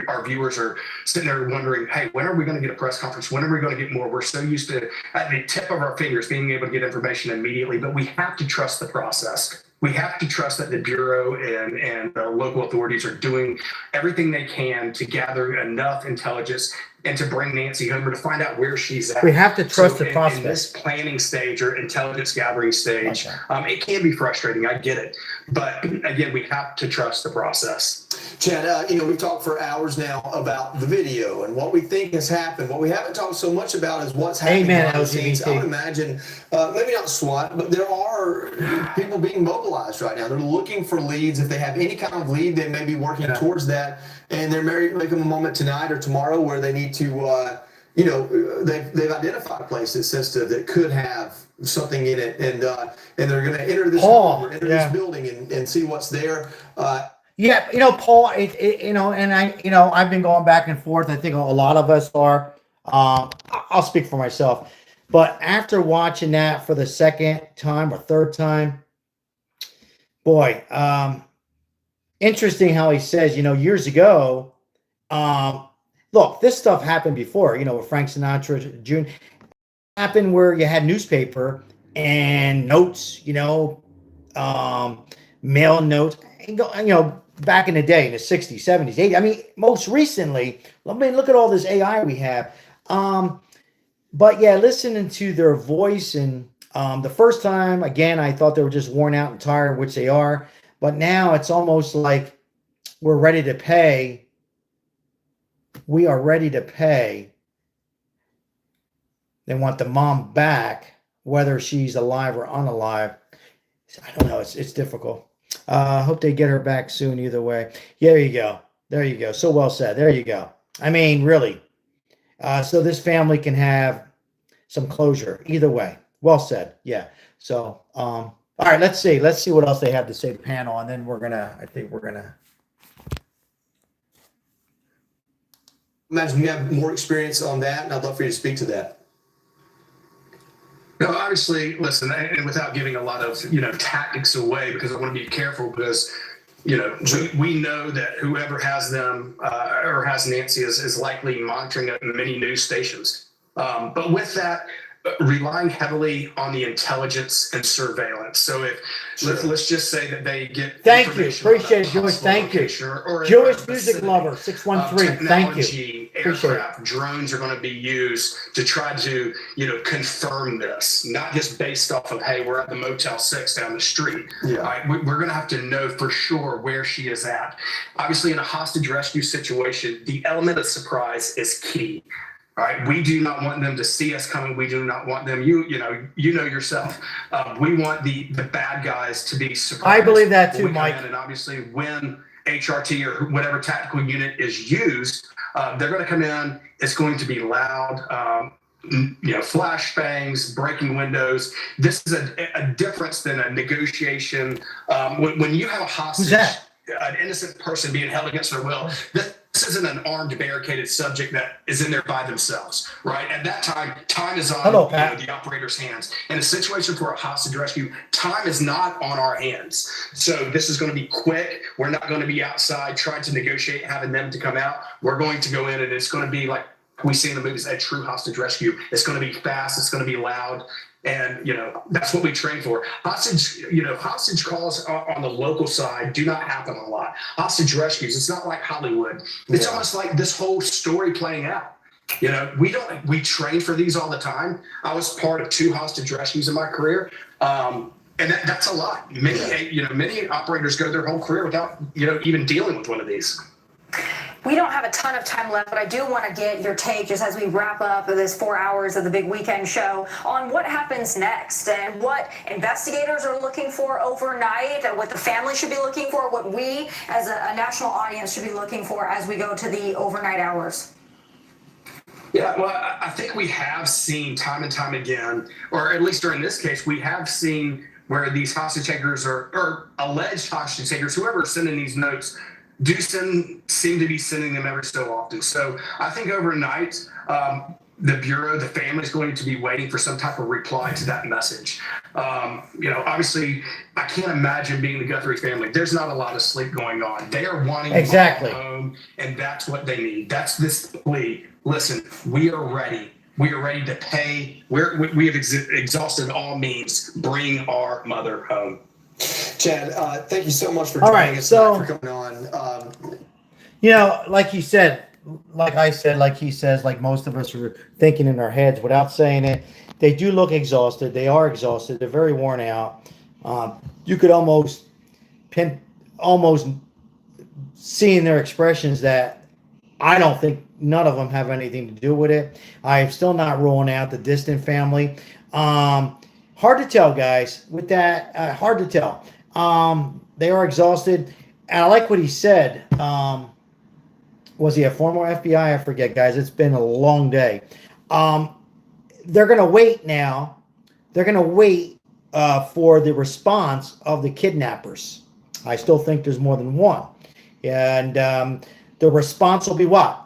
Our viewers are sitting there wondering, hey, when are we going to get a press conference? When are we going to get more? We're so used to, at the tip of our fingers, being able to get information immediately, but we have to trust the process. We have to trust that the Bureau and the local authorities are doing everything they can to gather enough intelligence, and to bring Nancy home or to find out where she's at. We have to trust the in prospect. this planning stage or intelligence gathering stage, it can be frustrating. I get it. But again, we have to trust the process. Chad, we've talked for hours now about the video and what we think has happened. What we haven't talked so much about is what's happening behind the scenes. I would imagine, maybe not SWAT, but there are people being mobilized right now. They're looking for leads. If they have any kind of lead, they may be working towards that. And they're making a moment tonight or tomorrow where they need to, they've identified a place that's sensitive that could have something in it, and they're going to enter this home or enter this building and see what's there. Yeah, Paul, and I've been going back and forth. I think a lot of us are. I'll speak for myself. But after watching that for the second time or third time, boy, interesting how he says, years ago, look, this stuff happened before, with Frank Sinatra Jr. Happened where you had newspaper and notes, mail notes, back in the day in the 60s, 70s, 80s. I mean, most recently, look at all this AI we have. But yeah, listening to their voice and the first time, again, I thought they were just worn out and tired, which they are. But now it's almost like we're ready to pay. We are ready to pay. They want the mom back, whether she's alive or unalive. I don't know. It's difficult. I hope they get her back soon either way. Yeah, there you go. There you go. So well said. There you go. I mean, really. So this family can have some closure either way. Well said. Yeah. So, all right, let's see. Let's see what else they have to say to panel. And then I think we're going to. Imagine you have more experience on that, and I'd love for you to speak to that. No, obviously, listen, and without giving a lot of, tactics away, because I want to be careful because, we know that whoever has them or has Nancy is likely monitoring many news stations. But with that, relying heavily on the intelligence and surveillance. So if let's just say that they get thank you, appreciate it, Jewish. Thank you, Jewish music lover 613. Thank you. Aircraft, drones are going to be used to try to confirm this, not just based off of hey, we're at the Motel 6 down the street. Yeah, right? We're going to have to know for sure where she is at. Obviously, in a hostage rescue situation, the element of surprise is key. All right, we do not want them to see us coming. We do not want them. You know yourself. We want the bad guys to be surprised. I believe that too, Mike. And obviously, when HRT or whatever tactical unit is used, they're going to come in. It's going to be loud. Flashbangs, breaking windows. This is a difference than a negotiation. When you have a hostage, an innocent person being held against their will. This isn't an armed, barricaded subject that is in there by themselves, right? At that time is on the operator's hands. In a situation for a hostage rescue, time is not on our hands. So this is going to be quick. We're not going to be outside trying to negotiate, having them to come out. We're going to go in, and it's going to be like we see in the movies, a true hostage rescue. It's going to be fast. It's going to be loud. And, that's what we train for. Hostage calls on the local side do not happen a lot. Hostage rescues, it's not like Hollywood. It's almost like this whole story playing out. We train for these all the time. I was part of 2 hostage rescues in my career. And that's a lot. Many operators go their whole career without, even dealing with one of these. We don't have a ton of time left, but I do want to get your take, just as we wrap up this 4 hours of the big weekend show, on what happens next and what investigators are looking for overnight, what the family should be looking for, what we as a national audience should be looking for as we go to the overnight hours. Yeah, well, I think we have seen time and time again, or at least during this case, we have seen where these hostage takers or alleged hostage takers, whoever is sending these notes, seem to be sending them every so often. So I think overnight, the Bureau, the family is going to be waiting for some type of reply to that message. Obviously, I can't imagine being the Guthrie family. There's not a lot of sleep going on. They are wanting to go home, and that's what they need. That's this plea. Listen, we are ready. We are ready to pay. We have exhausted all means. Bring our mother home. Chad, thank you so much for joining us, for coming on. Like you said, like I said, like he says, like most of us are thinking in our heads without saying it. They do look exhausted. They are exhausted. They're very worn out. You could almost see in their expressions that I don't think none of them have anything to do with it. I'm still not ruling out the distant family. Hard to tell, guys. With that, hard to tell. They are exhausted, and I like what he said. Was he a former FBI? I forget, guys. It's been a long day. They're going to wait now. They're going to wait for the response of the kidnappers. I still think there's more than one. And the response will be what?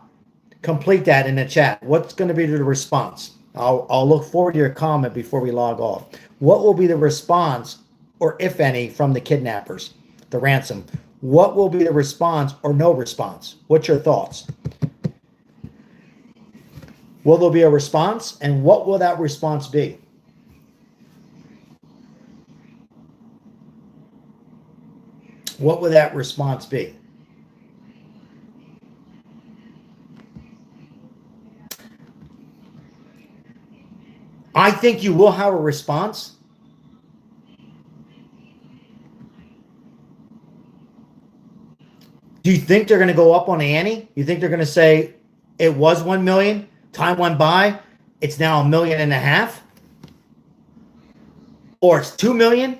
Complete that in the chat. What's going to be the response? I'll look forward to your comment before we log off. What will be the response, or if any, from the kidnappers, the ransom? What will be the response or no response? What's your thoughts? Will there be a response, and what will that response be? What will that response be? I think you will have a response. Do you think they're going to go up on the ante? You think they're going to say it was 1 million, time went by, it's now 1.5 million? Or it's 2 million?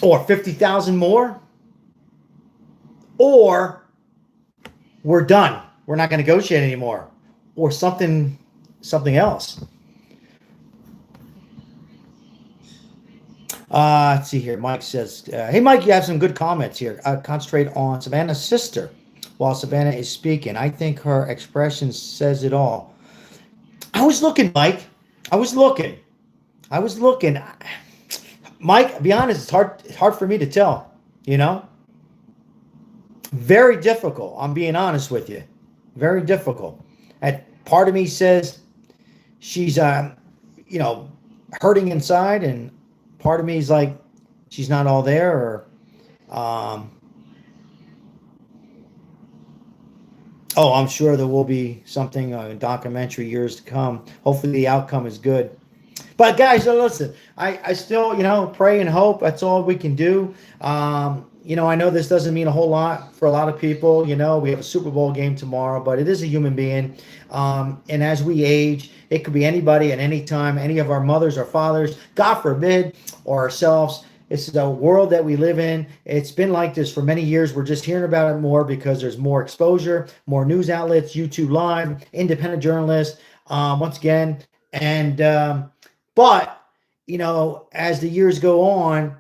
Or 50,000 more? Or we're done. We're not going to negotiate anymore. Or something else. Let's see here. Mike says, hey, Mike, you have some good comments here. Concentrate on Savannah's sister while Savannah is speaking. I think her expression says it all. I was looking, Mike. I was looking. Mike, be honest, it's hard for me to tell, you know? Very difficult. I'm being honest with you. Very difficult. And part of me says she's, hurting inside, and part of me is like she's not all there, or, I'm sure there will be something, a documentary years to come. Hopefully the outcome is good. But guys, listen, I still, pray and hope. That's all we can do. I know this doesn't mean a whole lot for a lot of people. We have a Super Bowl game tomorrow, but it is a human being. And as we age, it could be anybody at any time, any of our mothers or fathers, God forbid, or ourselves. It's the world that we live in. It's been like this for many years. We're just hearing about it more because there's more exposure, more news outlets, YouTube Live, independent journalists, once again. And, but, as the years go on,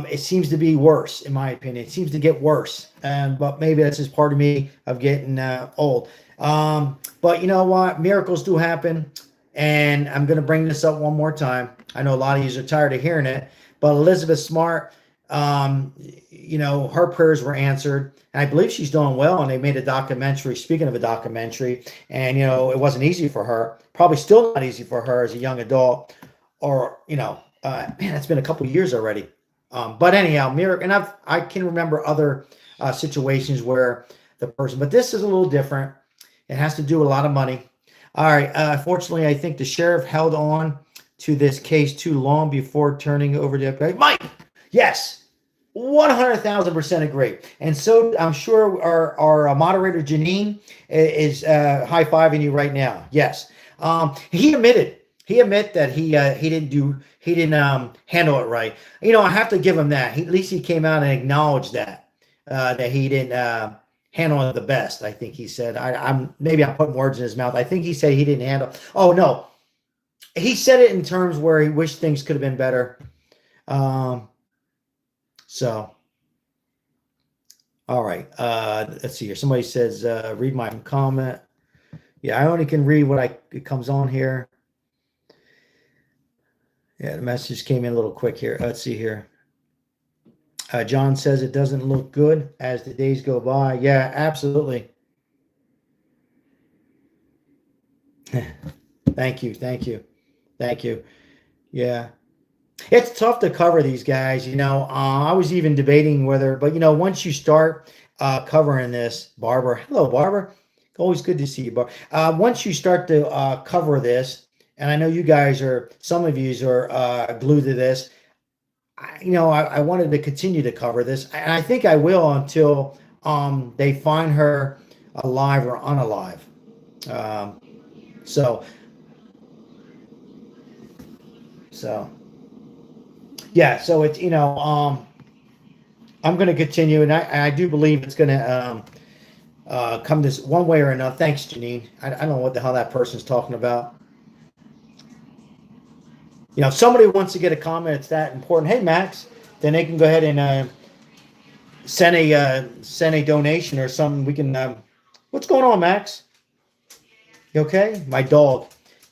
it seems to be worse, in my opinion. It seems to get worse. But maybe that's just part of me of getting old. But you know what? Miracles do happen. And I'm going to bring this up one more time. I know a lot of you are tired of hearing it. But Elizabeth Smart, her prayers were answered. And I believe she's doing well. And they made a documentary, speaking of a documentary. And, it wasn't easy for her. Probably still not easy for her as a young adult. Or, it's been a couple of years already. But anyhow, miracle. And I can remember other situations where the person, but this is a little different. It has to do with a lot of money. All right. Fortunately, I think the sheriff held on to this case too long before turning over to FBI. Mike, yes, 100,000% agree. And so I'm sure our moderator Janine is high-fiving you right now. Yes, he admitted that he didn't handle it right. I have to give him that. At least he came out and acknowledged that he didn't handle it the best. I think he said. I'm putting words in his mouth. I think he said he didn't handle. Oh no. He said it in terms where he wished things could have been better. So, all right. Let's see here. Somebody says, read my comment. Yeah, I only can read it comes on here. Yeah, the message came in a little quick here. Let's see here. John says it doesn't look good as the days go by. Yeah, absolutely. Thank you. Yeah. It's tough to cover these guys, you know. I was even debating whether, but you know, once you start covering this, Barbara, hello, Barbara. Always good to see you, Barbara. Once you start to cover this, and I know you guys are, some of you are glued to this. I wanted to continue to cover this, and I think I will until they find her alive or unalive. Um, so, so yeah, so it's I'm going to continue, and I do believe it's going to come this one way or another. Thanks, Janine. I don't know what the hell that person's talking about. You know, if somebody wants to get a comment, it's that important. Hey, Max, then they can go ahead and send a donation or something. We can. What's going on, Max? You okay? My dog.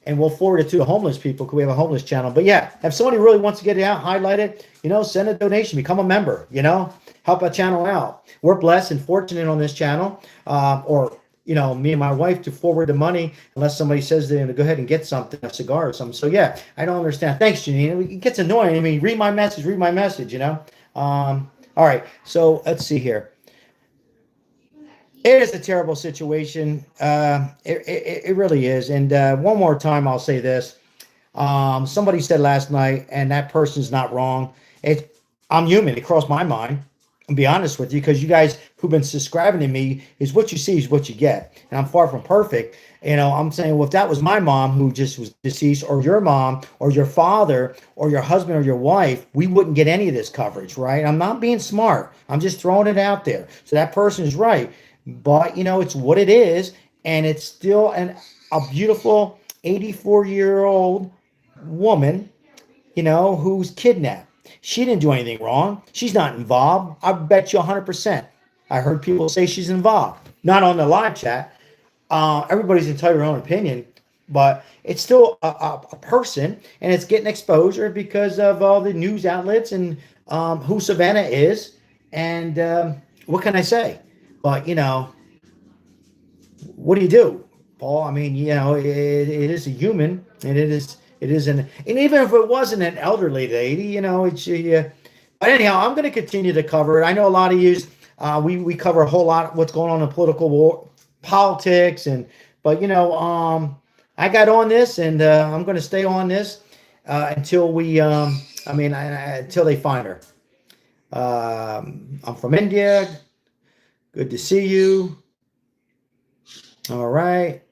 And we'll forward it to the homeless people because we have a homeless channel. But yeah, if somebody really wants to get it out, highlight it, send a donation, become a member, help a channel out. We're blessed and fortunate on this channel, or me and my wife to forward the money unless somebody says they're going to go ahead and get something, a cigar or something. So yeah, I don't understand. Thanks, Janine. It gets annoying. I mean, read my message, all right, so let's see here. It is a terrible situation. It really is. And one more time, I'll say this. Somebody said last night, and that person's not wrong. I'm human. It crossed my mind. I'll be honest with you, because you guys who've been subscribing to me, is what you see is what you get. And I'm far from perfect. I'm saying, well, if that was my mom who just was deceased, or your mom, or your father, or your husband, or your wife, we wouldn't get any of this coverage, right? I'm not being smart. I'm just throwing it out there. So that person is right. But, it's what it is. And it's still a beautiful 84-year-old woman, who's kidnapped. She didn't do anything wrong. She's not involved. I bet you 100%. I heard people say she's involved. Not on the live chat. Everybody's entitled to their own opinion. But it's still a person. And it's getting exposure because of all the news outlets and who Savannah is. And what can I say? But, what do you do, Paul? I mean, it is a human, and it is and even if it wasn't an elderly lady, but anyhow, I'm going to continue to cover it. I know a lot of you, we cover a whole lot of what's going on in political war, politics, but I got on this, and I'm going to stay on this until until they find her. I'm from India. Good to see you. All right.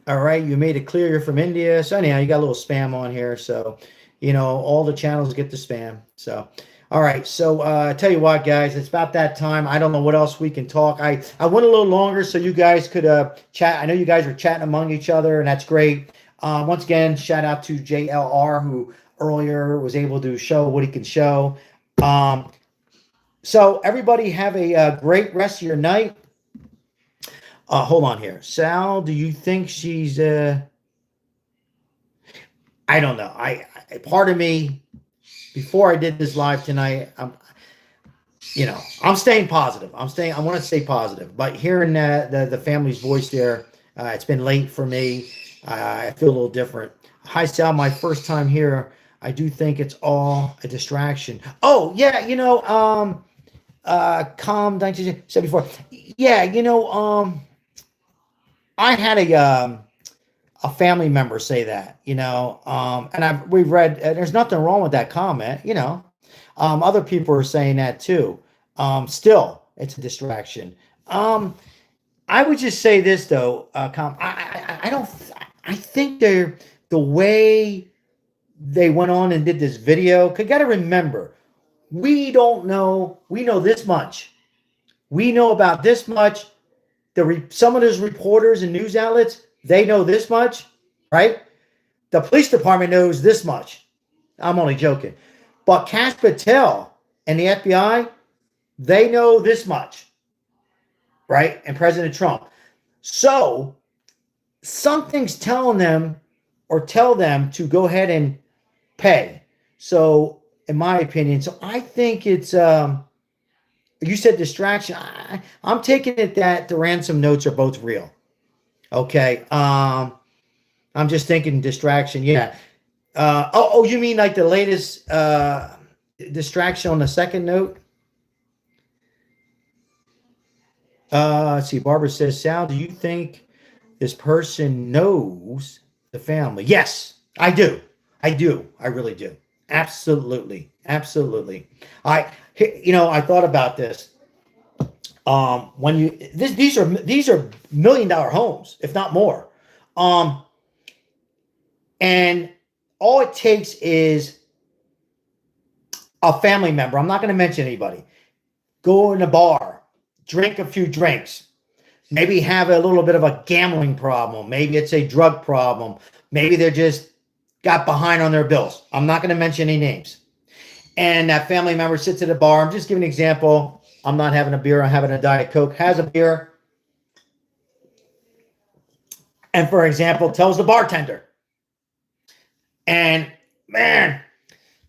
You made it clear you're from India. So anyhow, you got a little spam on here. So, all the channels get the spam. So, all right. So, tell you what, guys, it's about that time. I don't know what else we can talk. I went a little longer so you guys could chat. I know you guys were chatting among each other, and that's great. Once again, shout out to JLR, who earlier was able to show what he can show. So everybody have a great rest of your night. Hold on here. Sal, do you think she's I don't know. I part of me, before I did this live tonight, I'm staying positive. I want to stay positive. But hearing the family's voice there, it's been late for me. I feel a little different. Hi, Sal, my first time here. I do think it's all a distraction. Oh, yeah, calm 1974. Yeah, I had a family member say that, and we've read, there's nothing wrong with that comment, other people are saying that too. Still, it's a distraction. I would just say this though, I think the way they went on and did this video, because got to remember, we don't know, we know this much. We know about this much. Some of those reporters and news outlets, they know this much, right? The police department knows this much. I'm only joking. But Kash Patel and the FBI, they know this much, right? And President Trump. So something's telling them or tell them to go ahead and pay. So in my opinion, so I think it's, you said distraction. I'm taking it that the ransom notes are both real. Okay. I'm just thinking distraction. Yeah. You mean like the latest distraction on the second note? Let's see. Barbara says, Sal, do you think this person knows the family? Yes, I do. I do. I really do. Absolutely. Absolutely. I thought about this. These are $1 million homes, if not more. And all it takes is a family member. I'm not going to mention anybody. Go in a bar, drink a few drinks, maybe have a little bit of a gambling problem. Maybe it's a drug problem. Maybe they're just got behind on their bills. I'm not going to mention any names. And that family member sits at a bar. I'm just giving an example. I'm not having a beer. I'm having a Diet Coke. Has a beer. And for example, tells the bartender, and man,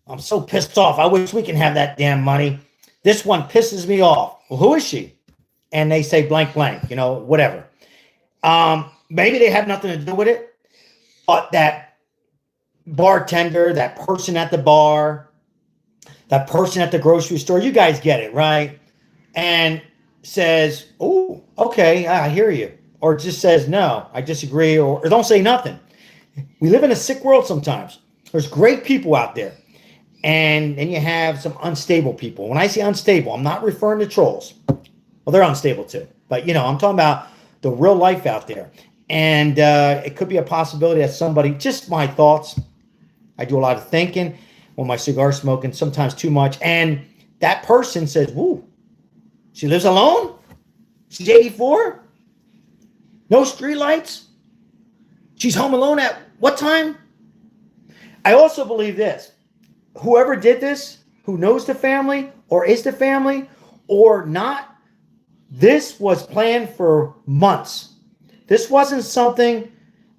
I'm so pissed off. I wish we can have that damn money. This one pisses me off. Well, who is she? And they say blank, blank, whatever. Maybe they have nothing to do with it, but that bartender, that person at the bar, that person at the grocery store, you guys get it, right? And says, oh, okay, I hear you. Or just says, no, I disagree, or don't say nothing. We live in a sick world sometimes. There's great people out there. And then you have some unstable people. When I say unstable, I'm not referring to trolls. Well, they're unstable too. But, I'm talking about the real life out there. And it could be a possibility that somebody, just my thoughts, I do a lot of thinking when my cigar smoking, sometimes too much. And that person says, woo, she lives alone? She's 84? No street lights? She's home alone at what time? I also believe this. Whoever did this, who knows the family or is the family or not, this was planned for months. This wasn't something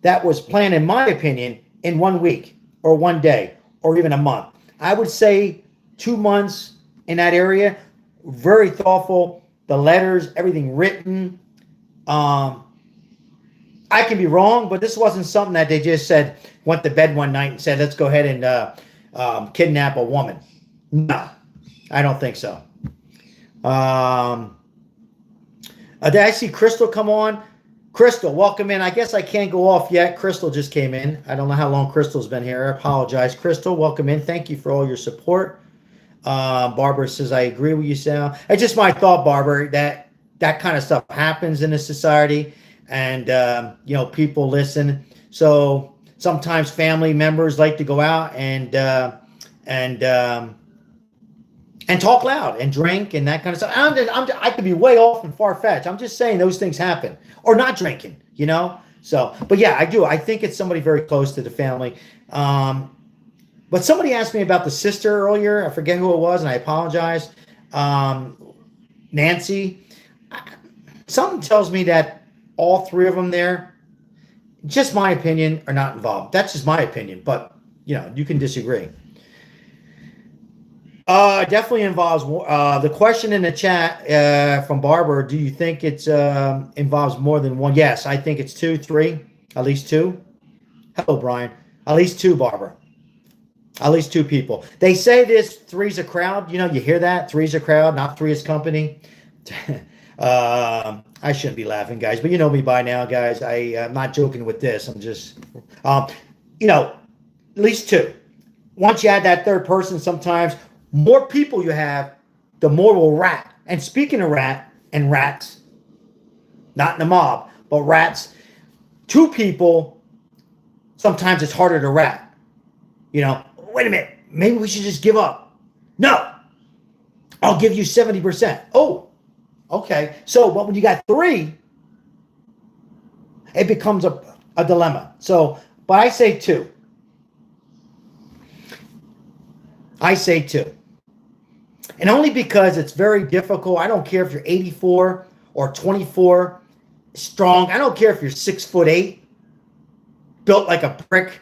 that was planned, in my opinion, in 1 week or 1 day or even a month. I would say 2 months in that area. Very thoughtful. The letters, everything written. I can be wrong, but this wasn't something that they just said, went to bed one night and said, let's go ahead and kidnap a woman. No, I don't think so. Did I see Crystal come on? Crystal, welcome in. I guess I can't go off yet. Crystal just came in. I don't know how long Crystal's been here. I apologize. Crystal, welcome in. Thank you for all your support. Barbara says, I agree with you, Sal. It's just my thought, Barbara, that kind of stuff happens in a society. And, people listen. So sometimes family members like to go out and talk loud and drink and that kind of stuff. I could be way off and far-fetched. I'm just saying those things happen. Or not drinking, So, but yeah, I do. I think it's somebody very close to the family. But somebody asked me about the sister earlier. I forget who it was, and I apologize. Nancy. Something tells me that all three of them there, just my opinion, are not involved. That's just my opinion, but you can disagree. Definitely involves the question in the chat from Barbara. Do you think it's involves more than one? Yes, I think it's 2, 3, at least 2. Hello, Brian. At least 2, Barbara. At least 2 people. They say this 3's a crowd. You hear that? 3's a crowd, not 3 is company. I shouldn't be laughing, guys, but you know me by now, guys. I'm not joking with this. I'm just, at least 2. Once you add that third person, sometimes more people you have, the more will rat. And speaking of rat and rats, not in the mob, but rats, 2 people, sometimes it's harder to rat. Wait a minute, maybe we should just give up. No, I'll give you 70%. Oh, okay. So, but when you got 3, it becomes a dilemma. So, but I say 2. I say 2. And only because it's very difficult. I don't care if you're 84 or 24 strong. I don't care if you're 6'8", built like a brick.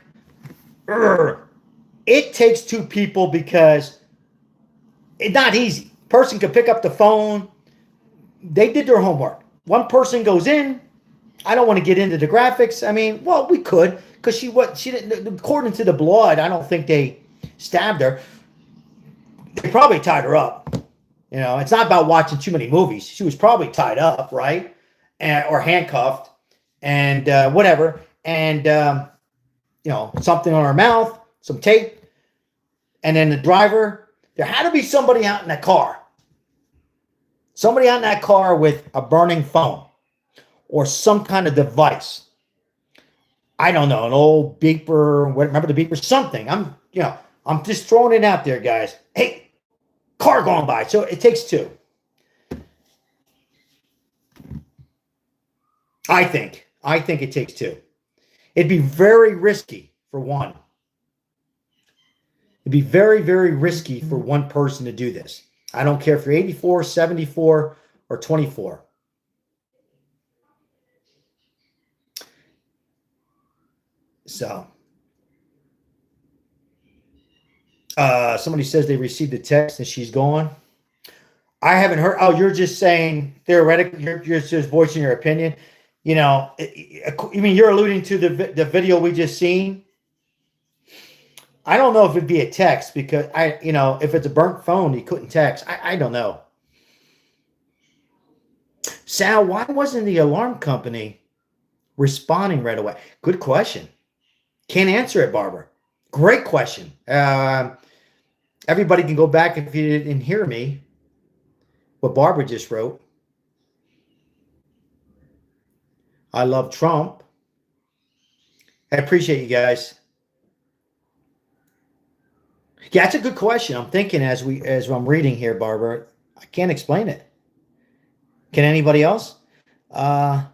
It takes 2 people because it's not easy. Person could pick up the phone. They did their homework. One person goes in, I don't want to get into the graphics. I mean, well, we could, because she didn't, according to the blood, I don't think they stabbed her. They probably tied her up. You know, it's not about watching too many movies. She was probably tied up, right? Or handcuffed and whatever. And, you know, something on her mouth, some tape. And then the driver, there had to be somebody out in that car. Somebody out in that car with a burning phone or some kind of device. I don't know, an old beeper, remember the beeper? Something. I'm just throwing it out there, guys. Hey, car going by. So it takes two. I think it takes two. It'd be very risky for one. It'd be very, very risky for one person to do this. I don't care if you're 84, 74, or 24. So, somebody says they received a text and she's gone. I haven't heard. Oh, you're just saying theoretically. You're just voicing your opinion. You know, you mean you're alluding to the video we just seen? I don't know if it'd be a text because if it's a burnt phone, you couldn't text. I don't know. Sal, why wasn't the alarm company responding right away? Good question. Can't answer it, Barbara. Great question. Everybody can go back if you didn't hear me. What Barbara just wrote. I love Trump. I appreciate you guys. Yeah, that's a good question. I'm thinking as I'm reading here, Barbara. I can't explain it. Can anybody else? That's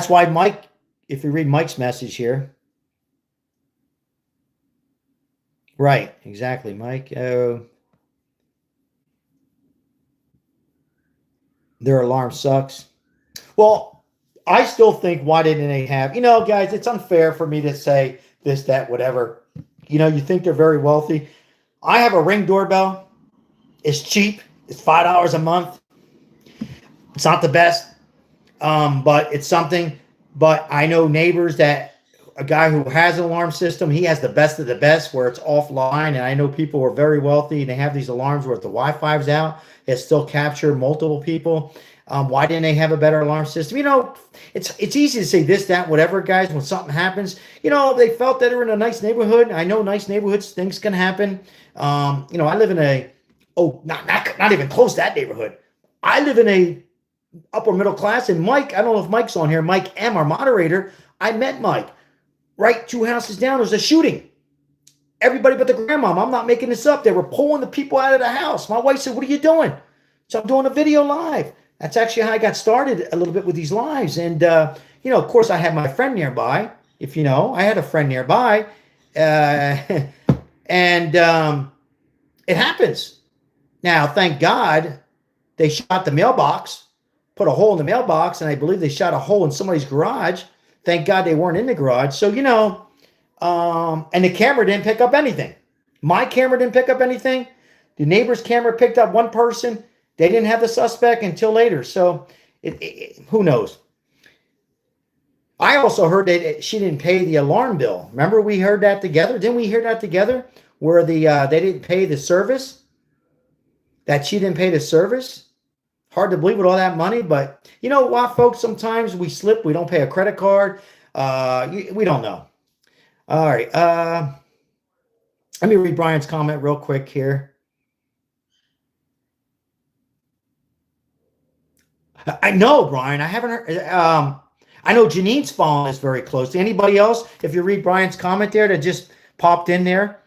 why Mike, if you read Mike's message here. Right, exactly, Mike. Their alarm sucks. Well, I still think, why didn't they have, guys, it's unfair for me to say this, that, whatever. You think they're very wealthy. I have a Ring doorbell. It's cheap. It's $5 a month. It's not the best, but it's something. But I know neighbors that a guy who has an alarm system, he has the best of the best where it's offline. And I know people who are very wealthy and they have these alarms where if the Wi-Fi's out, it still capture multiple people. Why didn't they have a better alarm system? It's easy to say this, that, whatever, guys. When something happens, they felt that they're in a nice neighborhood. I know nice neighborhoods, things can happen. I live in not even close to that neighborhood. I live in a upper middle class. And Mike, I don't know if Mike's on here. Mike M, our moderator. I met Mike. Right 2 houses down, there was a shooting. Everybody but the grandmom. I'm not making this up. They were pulling the people out of the house. My wife said, "What are you doing?" So I'm doing a video live. That's actually how I got started a little bit with these lives. And, of course, I had my friend nearby. If you know, I had a friend nearby. And it happens. Now, thank God, they shot the mailbox, put a hole in the mailbox, and I believe they shot a hole in somebody's garage. Thank God they weren't in the garage. So, and the camera didn't pick up anything. My camera didn't pick up anything. The neighbor's camera picked up one person. They didn't have the suspect until later. So, who knows? I also heard that she didn't pay the alarm bill. Remember we heard that together? Didn't we hear that together? Where they didn't pay the service? That she didn't pay the service? Hard to believe with all that money, but you know what, folks? Sometimes we slip. We don't pay a credit card. We don't know. All right. Let me read Brian's comment real quick here. I know, Brian. I haven't heard. I know Janine's phone is very close. To anybody else? If you read Brian's comment there that just popped in there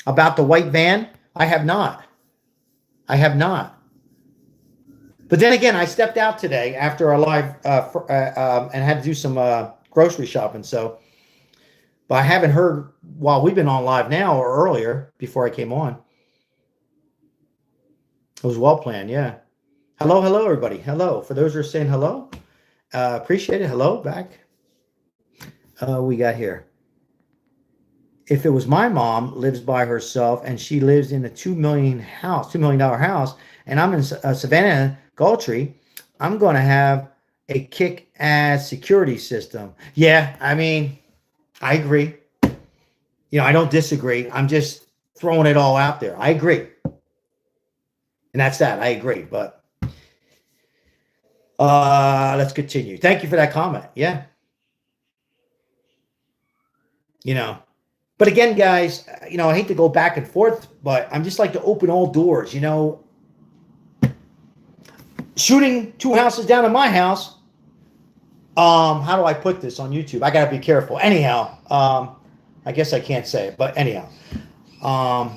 about the white van, I have not. But then again, I stepped out today after our live and had to do some grocery shopping. So, but I haven't heard while we've been on live now or earlier before I came on. It was well planned, yeah. Hello, everybody. Hello. For those who are saying hello, appreciate it. Hello, back. We got here. If it was my mom lives by herself and she lives in a $2 million house, $2 million house, and I'm in Savannah, Gultree, I'm going to have a kick-ass security system. Yeah, I mean, I agree. You know, I don't disagree. I'm just throwing it all out there. I agree. And that's that. I agree. But let's continue. Thank you for that comment. Yeah. You know, but again, guys, you know, I hate to go back and forth, but I'm just like to open all doors. You know, shooting 2 houses down in my house. How do I put this on YouTube? I gotta be careful. Anyhow, I guess I can't say it, but anyhow, how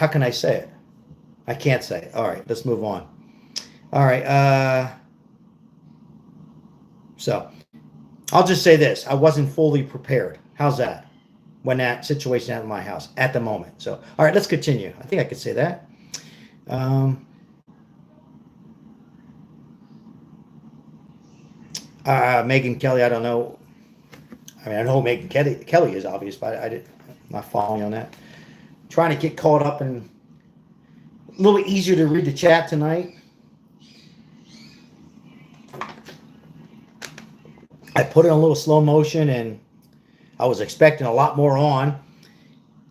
can I say it? I can't say it. All right, let's move on. All right, so I'll just say this: I wasn't fully prepared. How's that? When that situation happened in my house at the moment. So, all right, let's continue. I think I could say that. Megan Kelly, I don't know. I mean, I know who Megan Kelly is, obvious, but I'm not following on that. Trying to get caught up and a little easier to read the chat tonight. I put it in a little slow motion, and I was expecting a lot more on.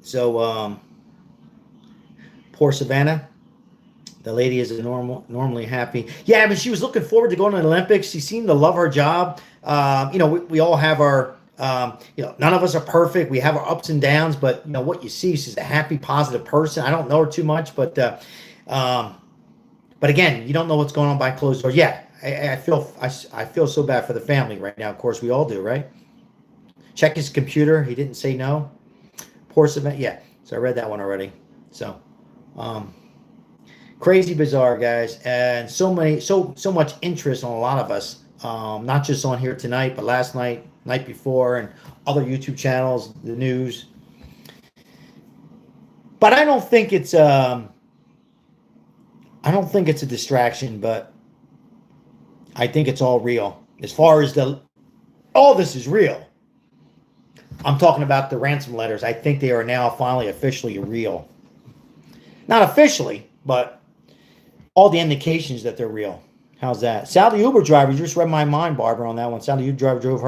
So, poor Savannah. The lady is normally happy. Yeah, but she was looking forward to going to the Olympics. She seemed to love her job. You know, we all have our, you know, none of us are perfect. We have our ups and downs, but you know what you see, she's a happy, positive person. I don't know her too much, but again, you don't know what's going on behind closed doors. Yeah, I feel so bad for the family right now. Of course, we all do, right? Check his computer. He didn't say no. Poor Savannah. Yeah, so I read that one already. So, crazy bizarre, guys, and so much interest on a lot of us, not just on here tonight, but last night, night before, and other YouTube channels, the news. But I don't think it's a distraction, but I think it's all real. As far as all this is real. I'm talking about the ransom letters. I think they are now finally officially real. Not officially, but all the indications that they're real. How's that? Sally Uber driver, you just read my mind, Barbara, on that one. Sally Uber driver drove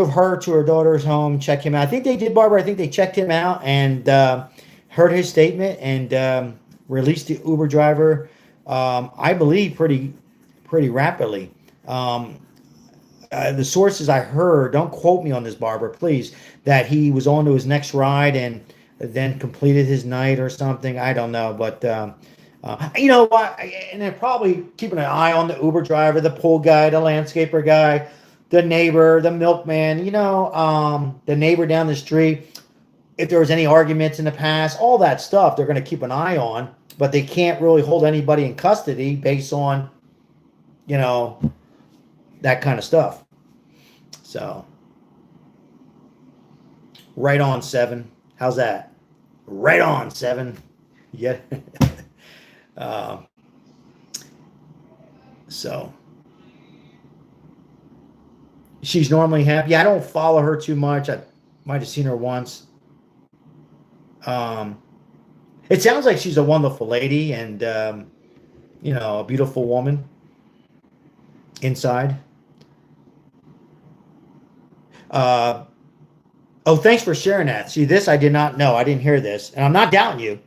her to her daughter's home, checked him out. I think they did, Barbara. I think they checked him out and heard his statement and released the Uber driver, I believe, pretty rapidly. The sources I heard, don't quote me on this, Barbara, please, that he was on to his next ride and then completed his night or something. I don't know, but you know what? And they're probably keeping an eye on the Uber driver, the pool guy, the landscaper guy, the neighbor, the milkman, you know, the neighbor down the street. If there was any arguments in the past, all that stuff, they're going to keep an eye on, but they can't really hold anybody in custody based on, you know, that kind of stuff. So, right on, 7. How's that? Right on, 7. Yeah. So she's normally happy. I don't follow her too much. I might have seen her once. It sounds like she's a wonderful lady and you know, a beautiful woman inside. Oh, thanks for sharing that. See, this I did not know. I didn't hear this, and I'm not doubting you.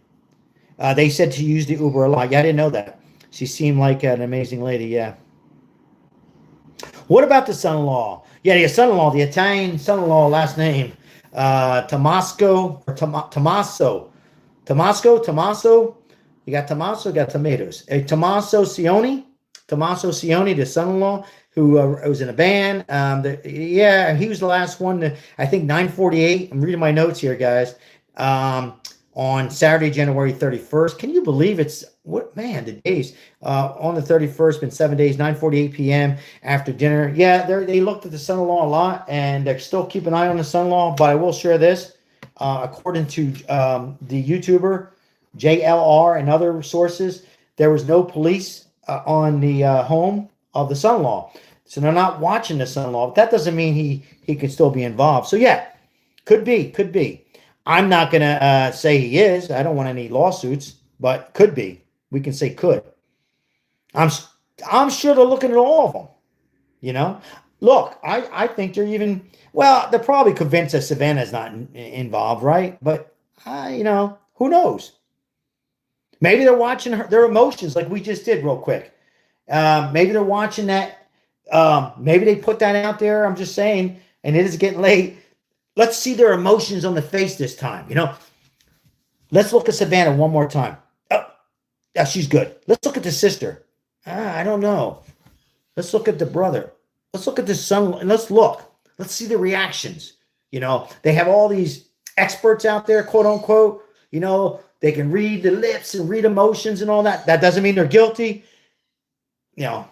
They said to use the Uber a lot. Yeah, I didn't know that. She seemed like an amazing lady. Yeah. What about the son-in-law? Yeah, the son-in-law, the Italian son-in-law, last name, Tommaso or Tommaso. Tommaso. You got Tommaso, you got tomatoes. Tommaso Sioni, the son-in-law, who was in a band. Yeah, he was the last one to, I think, 9:48. I'm reading my notes here, guys. On Saturday, January 31st. Can you believe it's, what, man, the days. On the 31st, been 7 days, 9:48 p.m. after dinner. Yeah, they looked at the son-in-law a lot, and they're still keeping an eye on the son-in-law, but I will share this. According to the YouTuber, JLR, and other sources, there was no police on the home of the son-in-law. So they're not watching the son-in-law, but that doesn't mean he could still be involved. So yeah, could be. I'm not going to say he is. I don't want any lawsuits, but could be. We can say could. I'm I'm sure they're looking at all of them. You know, look, I think they're even well. They're probably convinced that Savannah's not involved, right? But you know, who knows? Maybe they're watching their emotions like we just did, real quick. Maybe they're watching that. Maybe they put that out there. I'm just saying, and it is getting late. Let's see their emotions on the face this time. You know, let's look at Savannah one more time. Oh, yeah, she's good. Let's look at the sister. I don't know. Let's look at the brother. Let's look at the son. And let's look. Let's see the reactions. You know, they have all these experts out there, quote unquote. You know, they can read the lips and read emotions and all that. That doesn't mean they're guilty. You know,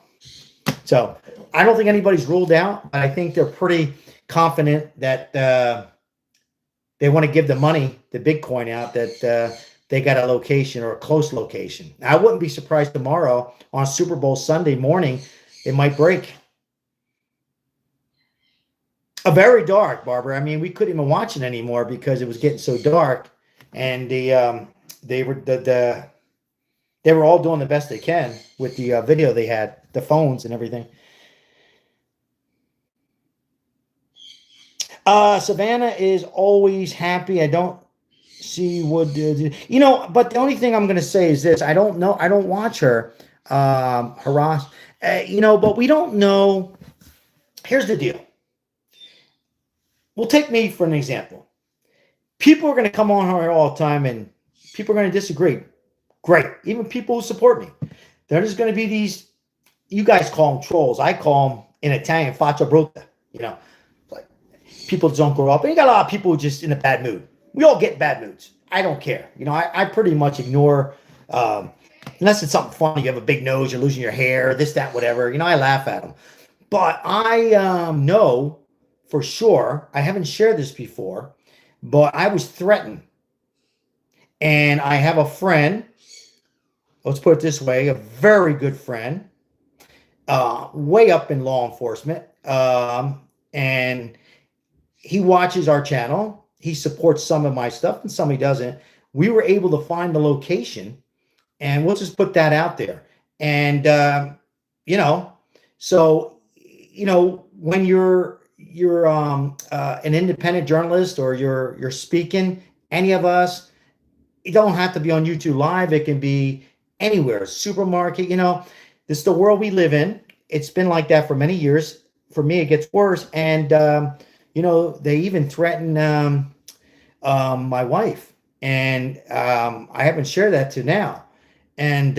so I don't think anybody's ruled out, but I think they're pretty confident that they want to give the money, the Bitcoin out, that they got a location or a close location. I wouldn't be surprised tomorrow on Super Bowl Sunday morning, it might break. A very dark, Barbara. I mean, we couldn't even watch it anymore because it was getting so dark, and they were all doing the best they can with the video they had, the phones and everything. Savannah is always happy. I don't see what you know, but the only thing I'm going to say is this: I don't know. I don't watch her harass. You know, but we don't know. Here's the deal. We'll take me for an example. People are going to come on here all the time, and people are going to disagree. Great. Even people who support me. There's just going to be these, you guys call them trolls. I call them in Italian, faccia brutta. You know, like people don't grow up. And you got a lot of people just in a bad mood. We all get bad moods. I don't care. You know, I pretty much ignore, unless it's something funny. You have a big nose, you're losing your hair, this, that, whatever. You know, I laugh at them. But I know for sure, I haven't shared this before, but I was threatened. And I have a friend, let's put it this way, a very good friend, way up in law enforcement. And he watches our channel. He supports some of my stuff and some he doesn't. We were able to find the location, and we'll just put that out there. And, you know, so, you know, when you're an independent journalist or you're speaking, any of us, it don't have to be on YouTube Live. It can be anywhere, supermarket. You know, this is the world we live in. It's been like that for many years. For me, it gets worse. And you know, they even threaten my wife, and I haven't shared that to now. And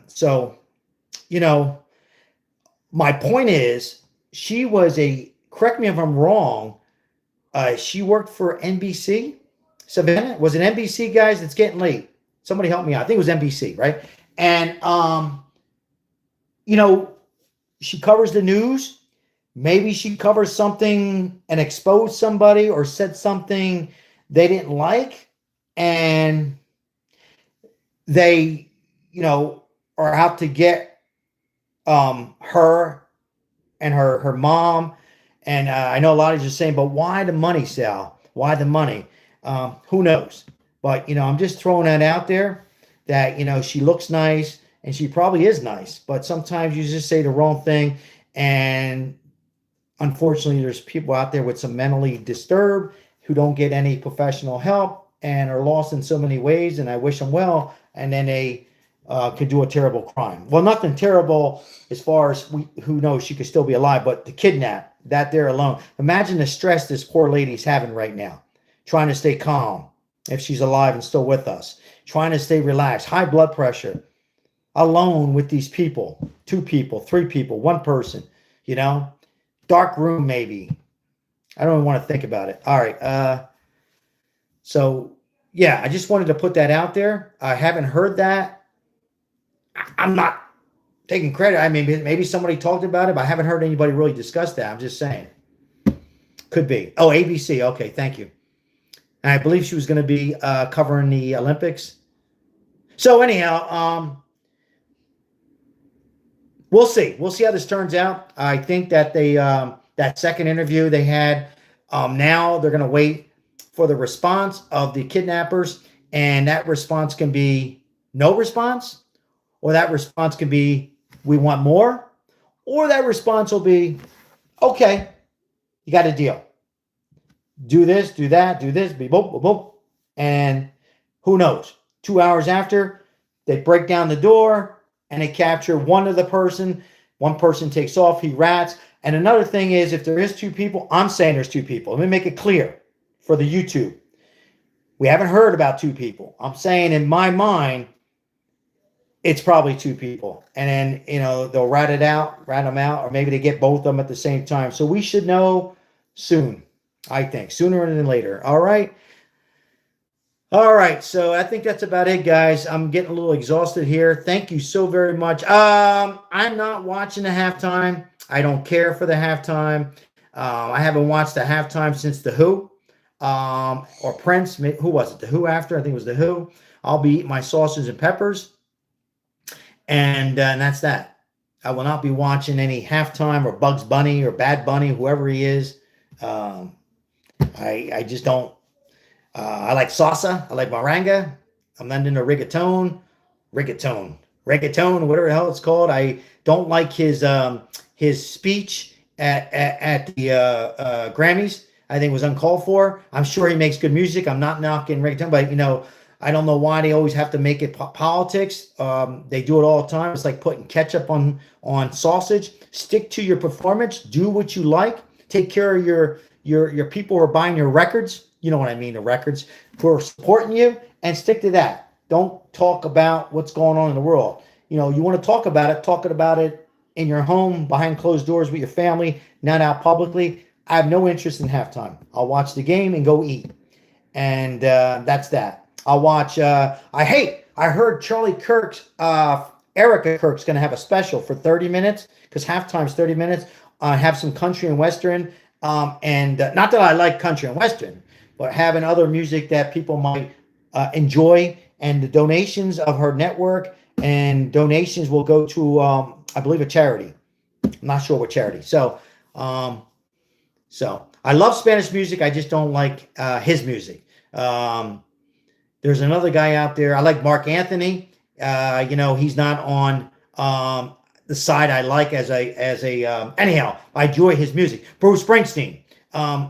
so, you know, my point is, she was correct me if I'm wrong, she worked for NBC. Savannah, was it NBC, guys? It's getting late. Somebody help me out. I think it was NBC, right? And you know, she covers the news. Maybe she covers something and exposed somebody or said something they didn't like, and they, you know, are out to get her and her mom. And I know a lot of you are saying, but why the money, Sal? Why the money? Who knows? But, you know, I'm just throwing that out there that, you know, she looks nice and she probably is nice, but sometimes you just say the wrong thing. And unfortunately, there's people out there with some mentally disturbed who don't get any professional help and are lost in so many ways. And I wish them well. And then they could do a terrible crime. Well, nothing terrible as far as who knows, she could still be alive, but to kidnap, that there alone. Imagine the stress this poor lady's having right now, trying to stay calm if she's alive and still with us, trying to stay relaxed, high blood pressure, alone with these people, 2 people, 3 people, 1 person, you know, dark room maybe. I don't even want to think about it. All right. So, yeah, I just wanted to put that out there. I haven't heard that. I'm not taking credit. I mean, maybe somebody talked about it, but I haven't heard anybody really discuss that. I'm just saying. Could be. Oh, ABC. Okay, thank you. And I believe she was going to be covering the Olympics. So anyhow, we'll see. We'll see how this turns out. I think that they that second interview they had, now they're going to wait for the response of the kidnappers, and that response can be no response, or that response can be we want more, or that response will be, okay, you got a deal. Do this, do that, do this, be boop, boop, boop. And who knows? 2 hours after, they break down the door and they capture one of the person. One person takes off, he rats. And another thing is, if there is two people, I'm saying there's two people. Let me make it clear for the YouTube. We haven't heard about two people. I'm saying in my mind, it's probably two people. And then, you know, they'll rat them out, or maybe they get both of them at the same time. So we should know soon, I think, sooner than later. All right. All right, so I think that's about it, guys. I'm getting a little exhausted here. Thank you so very much. I'm not watching the halftime. I don't care for the halftime. I haven't watched the halftime since The Who, or Prince. Who was it? The Who after? I think it was The Who. I'll be eating my sausage and peppers, and that's that. I will not be watching any halftime or Bugs Bunny or Bad Bunny, whoever he is. I just don't. I like salsa. I like maranga. I'm not into reggaeton, whatever the hell it's called. I don't like his speech at the Grammys. I think it was uncalled for. I'm sure he makes good music. I'm not knocking reggaeton, but you know, I don't know why they always have to make it politics. They do it all the time. It's like putting ketchup on sausage. Stick to your performance. Do what you like. Take care of your people who are buying your records. You know what I mean, the records, for supporting you, and stick to that. Don't talk about what's going on in the world. You know, you want to talk about it in your home, behind closed doors with your family, not out publicly. I have no interest in halftime. I'll watch the game and go eat. And that's that. I'll watch, I heard Charlie Kirk's, Erica Kirk's going to have a special for 30 minutes, because halftime's 30 minutes, have some country and Western. And not that I like country and Western, but having other music that people might enjoy, and the donations of her network and donations will go to, I believe, a charity. I'm not sure what charity. So I love Spanish music. I just don't like his music. There's another guy out there. I like Mark Anthony. You know, he's not on the side I like anyhow, I enjoy his music. Bruce Springsteen.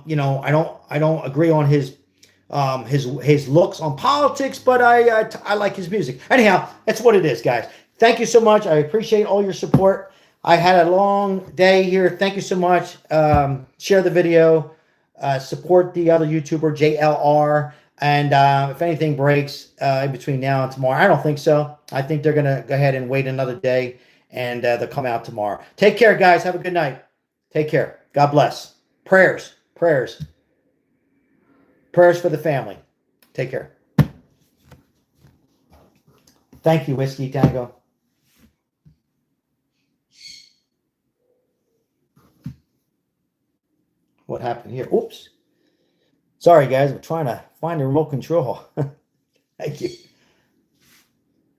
You know, I don't agree on his looks on politics, but I like his music. Anyhow, that's what it is, guys. Thank you so much. I appreciate all your support. I had a long day here. Thank you so much. Share the video. Support the other YouTuber, JLR. And if anything breaks in between now and tomorrow, I don't think so. I think they're going to go ahead and wait another day, and they'll come out tomorrow. Take care, guys. Have a good night. Take care. God bless. Prayers for the family. Take care. Thank you, Whiskey Tango. What happened here? Oops. Sorry, guys. I'm trying to find the remote control. Thank you.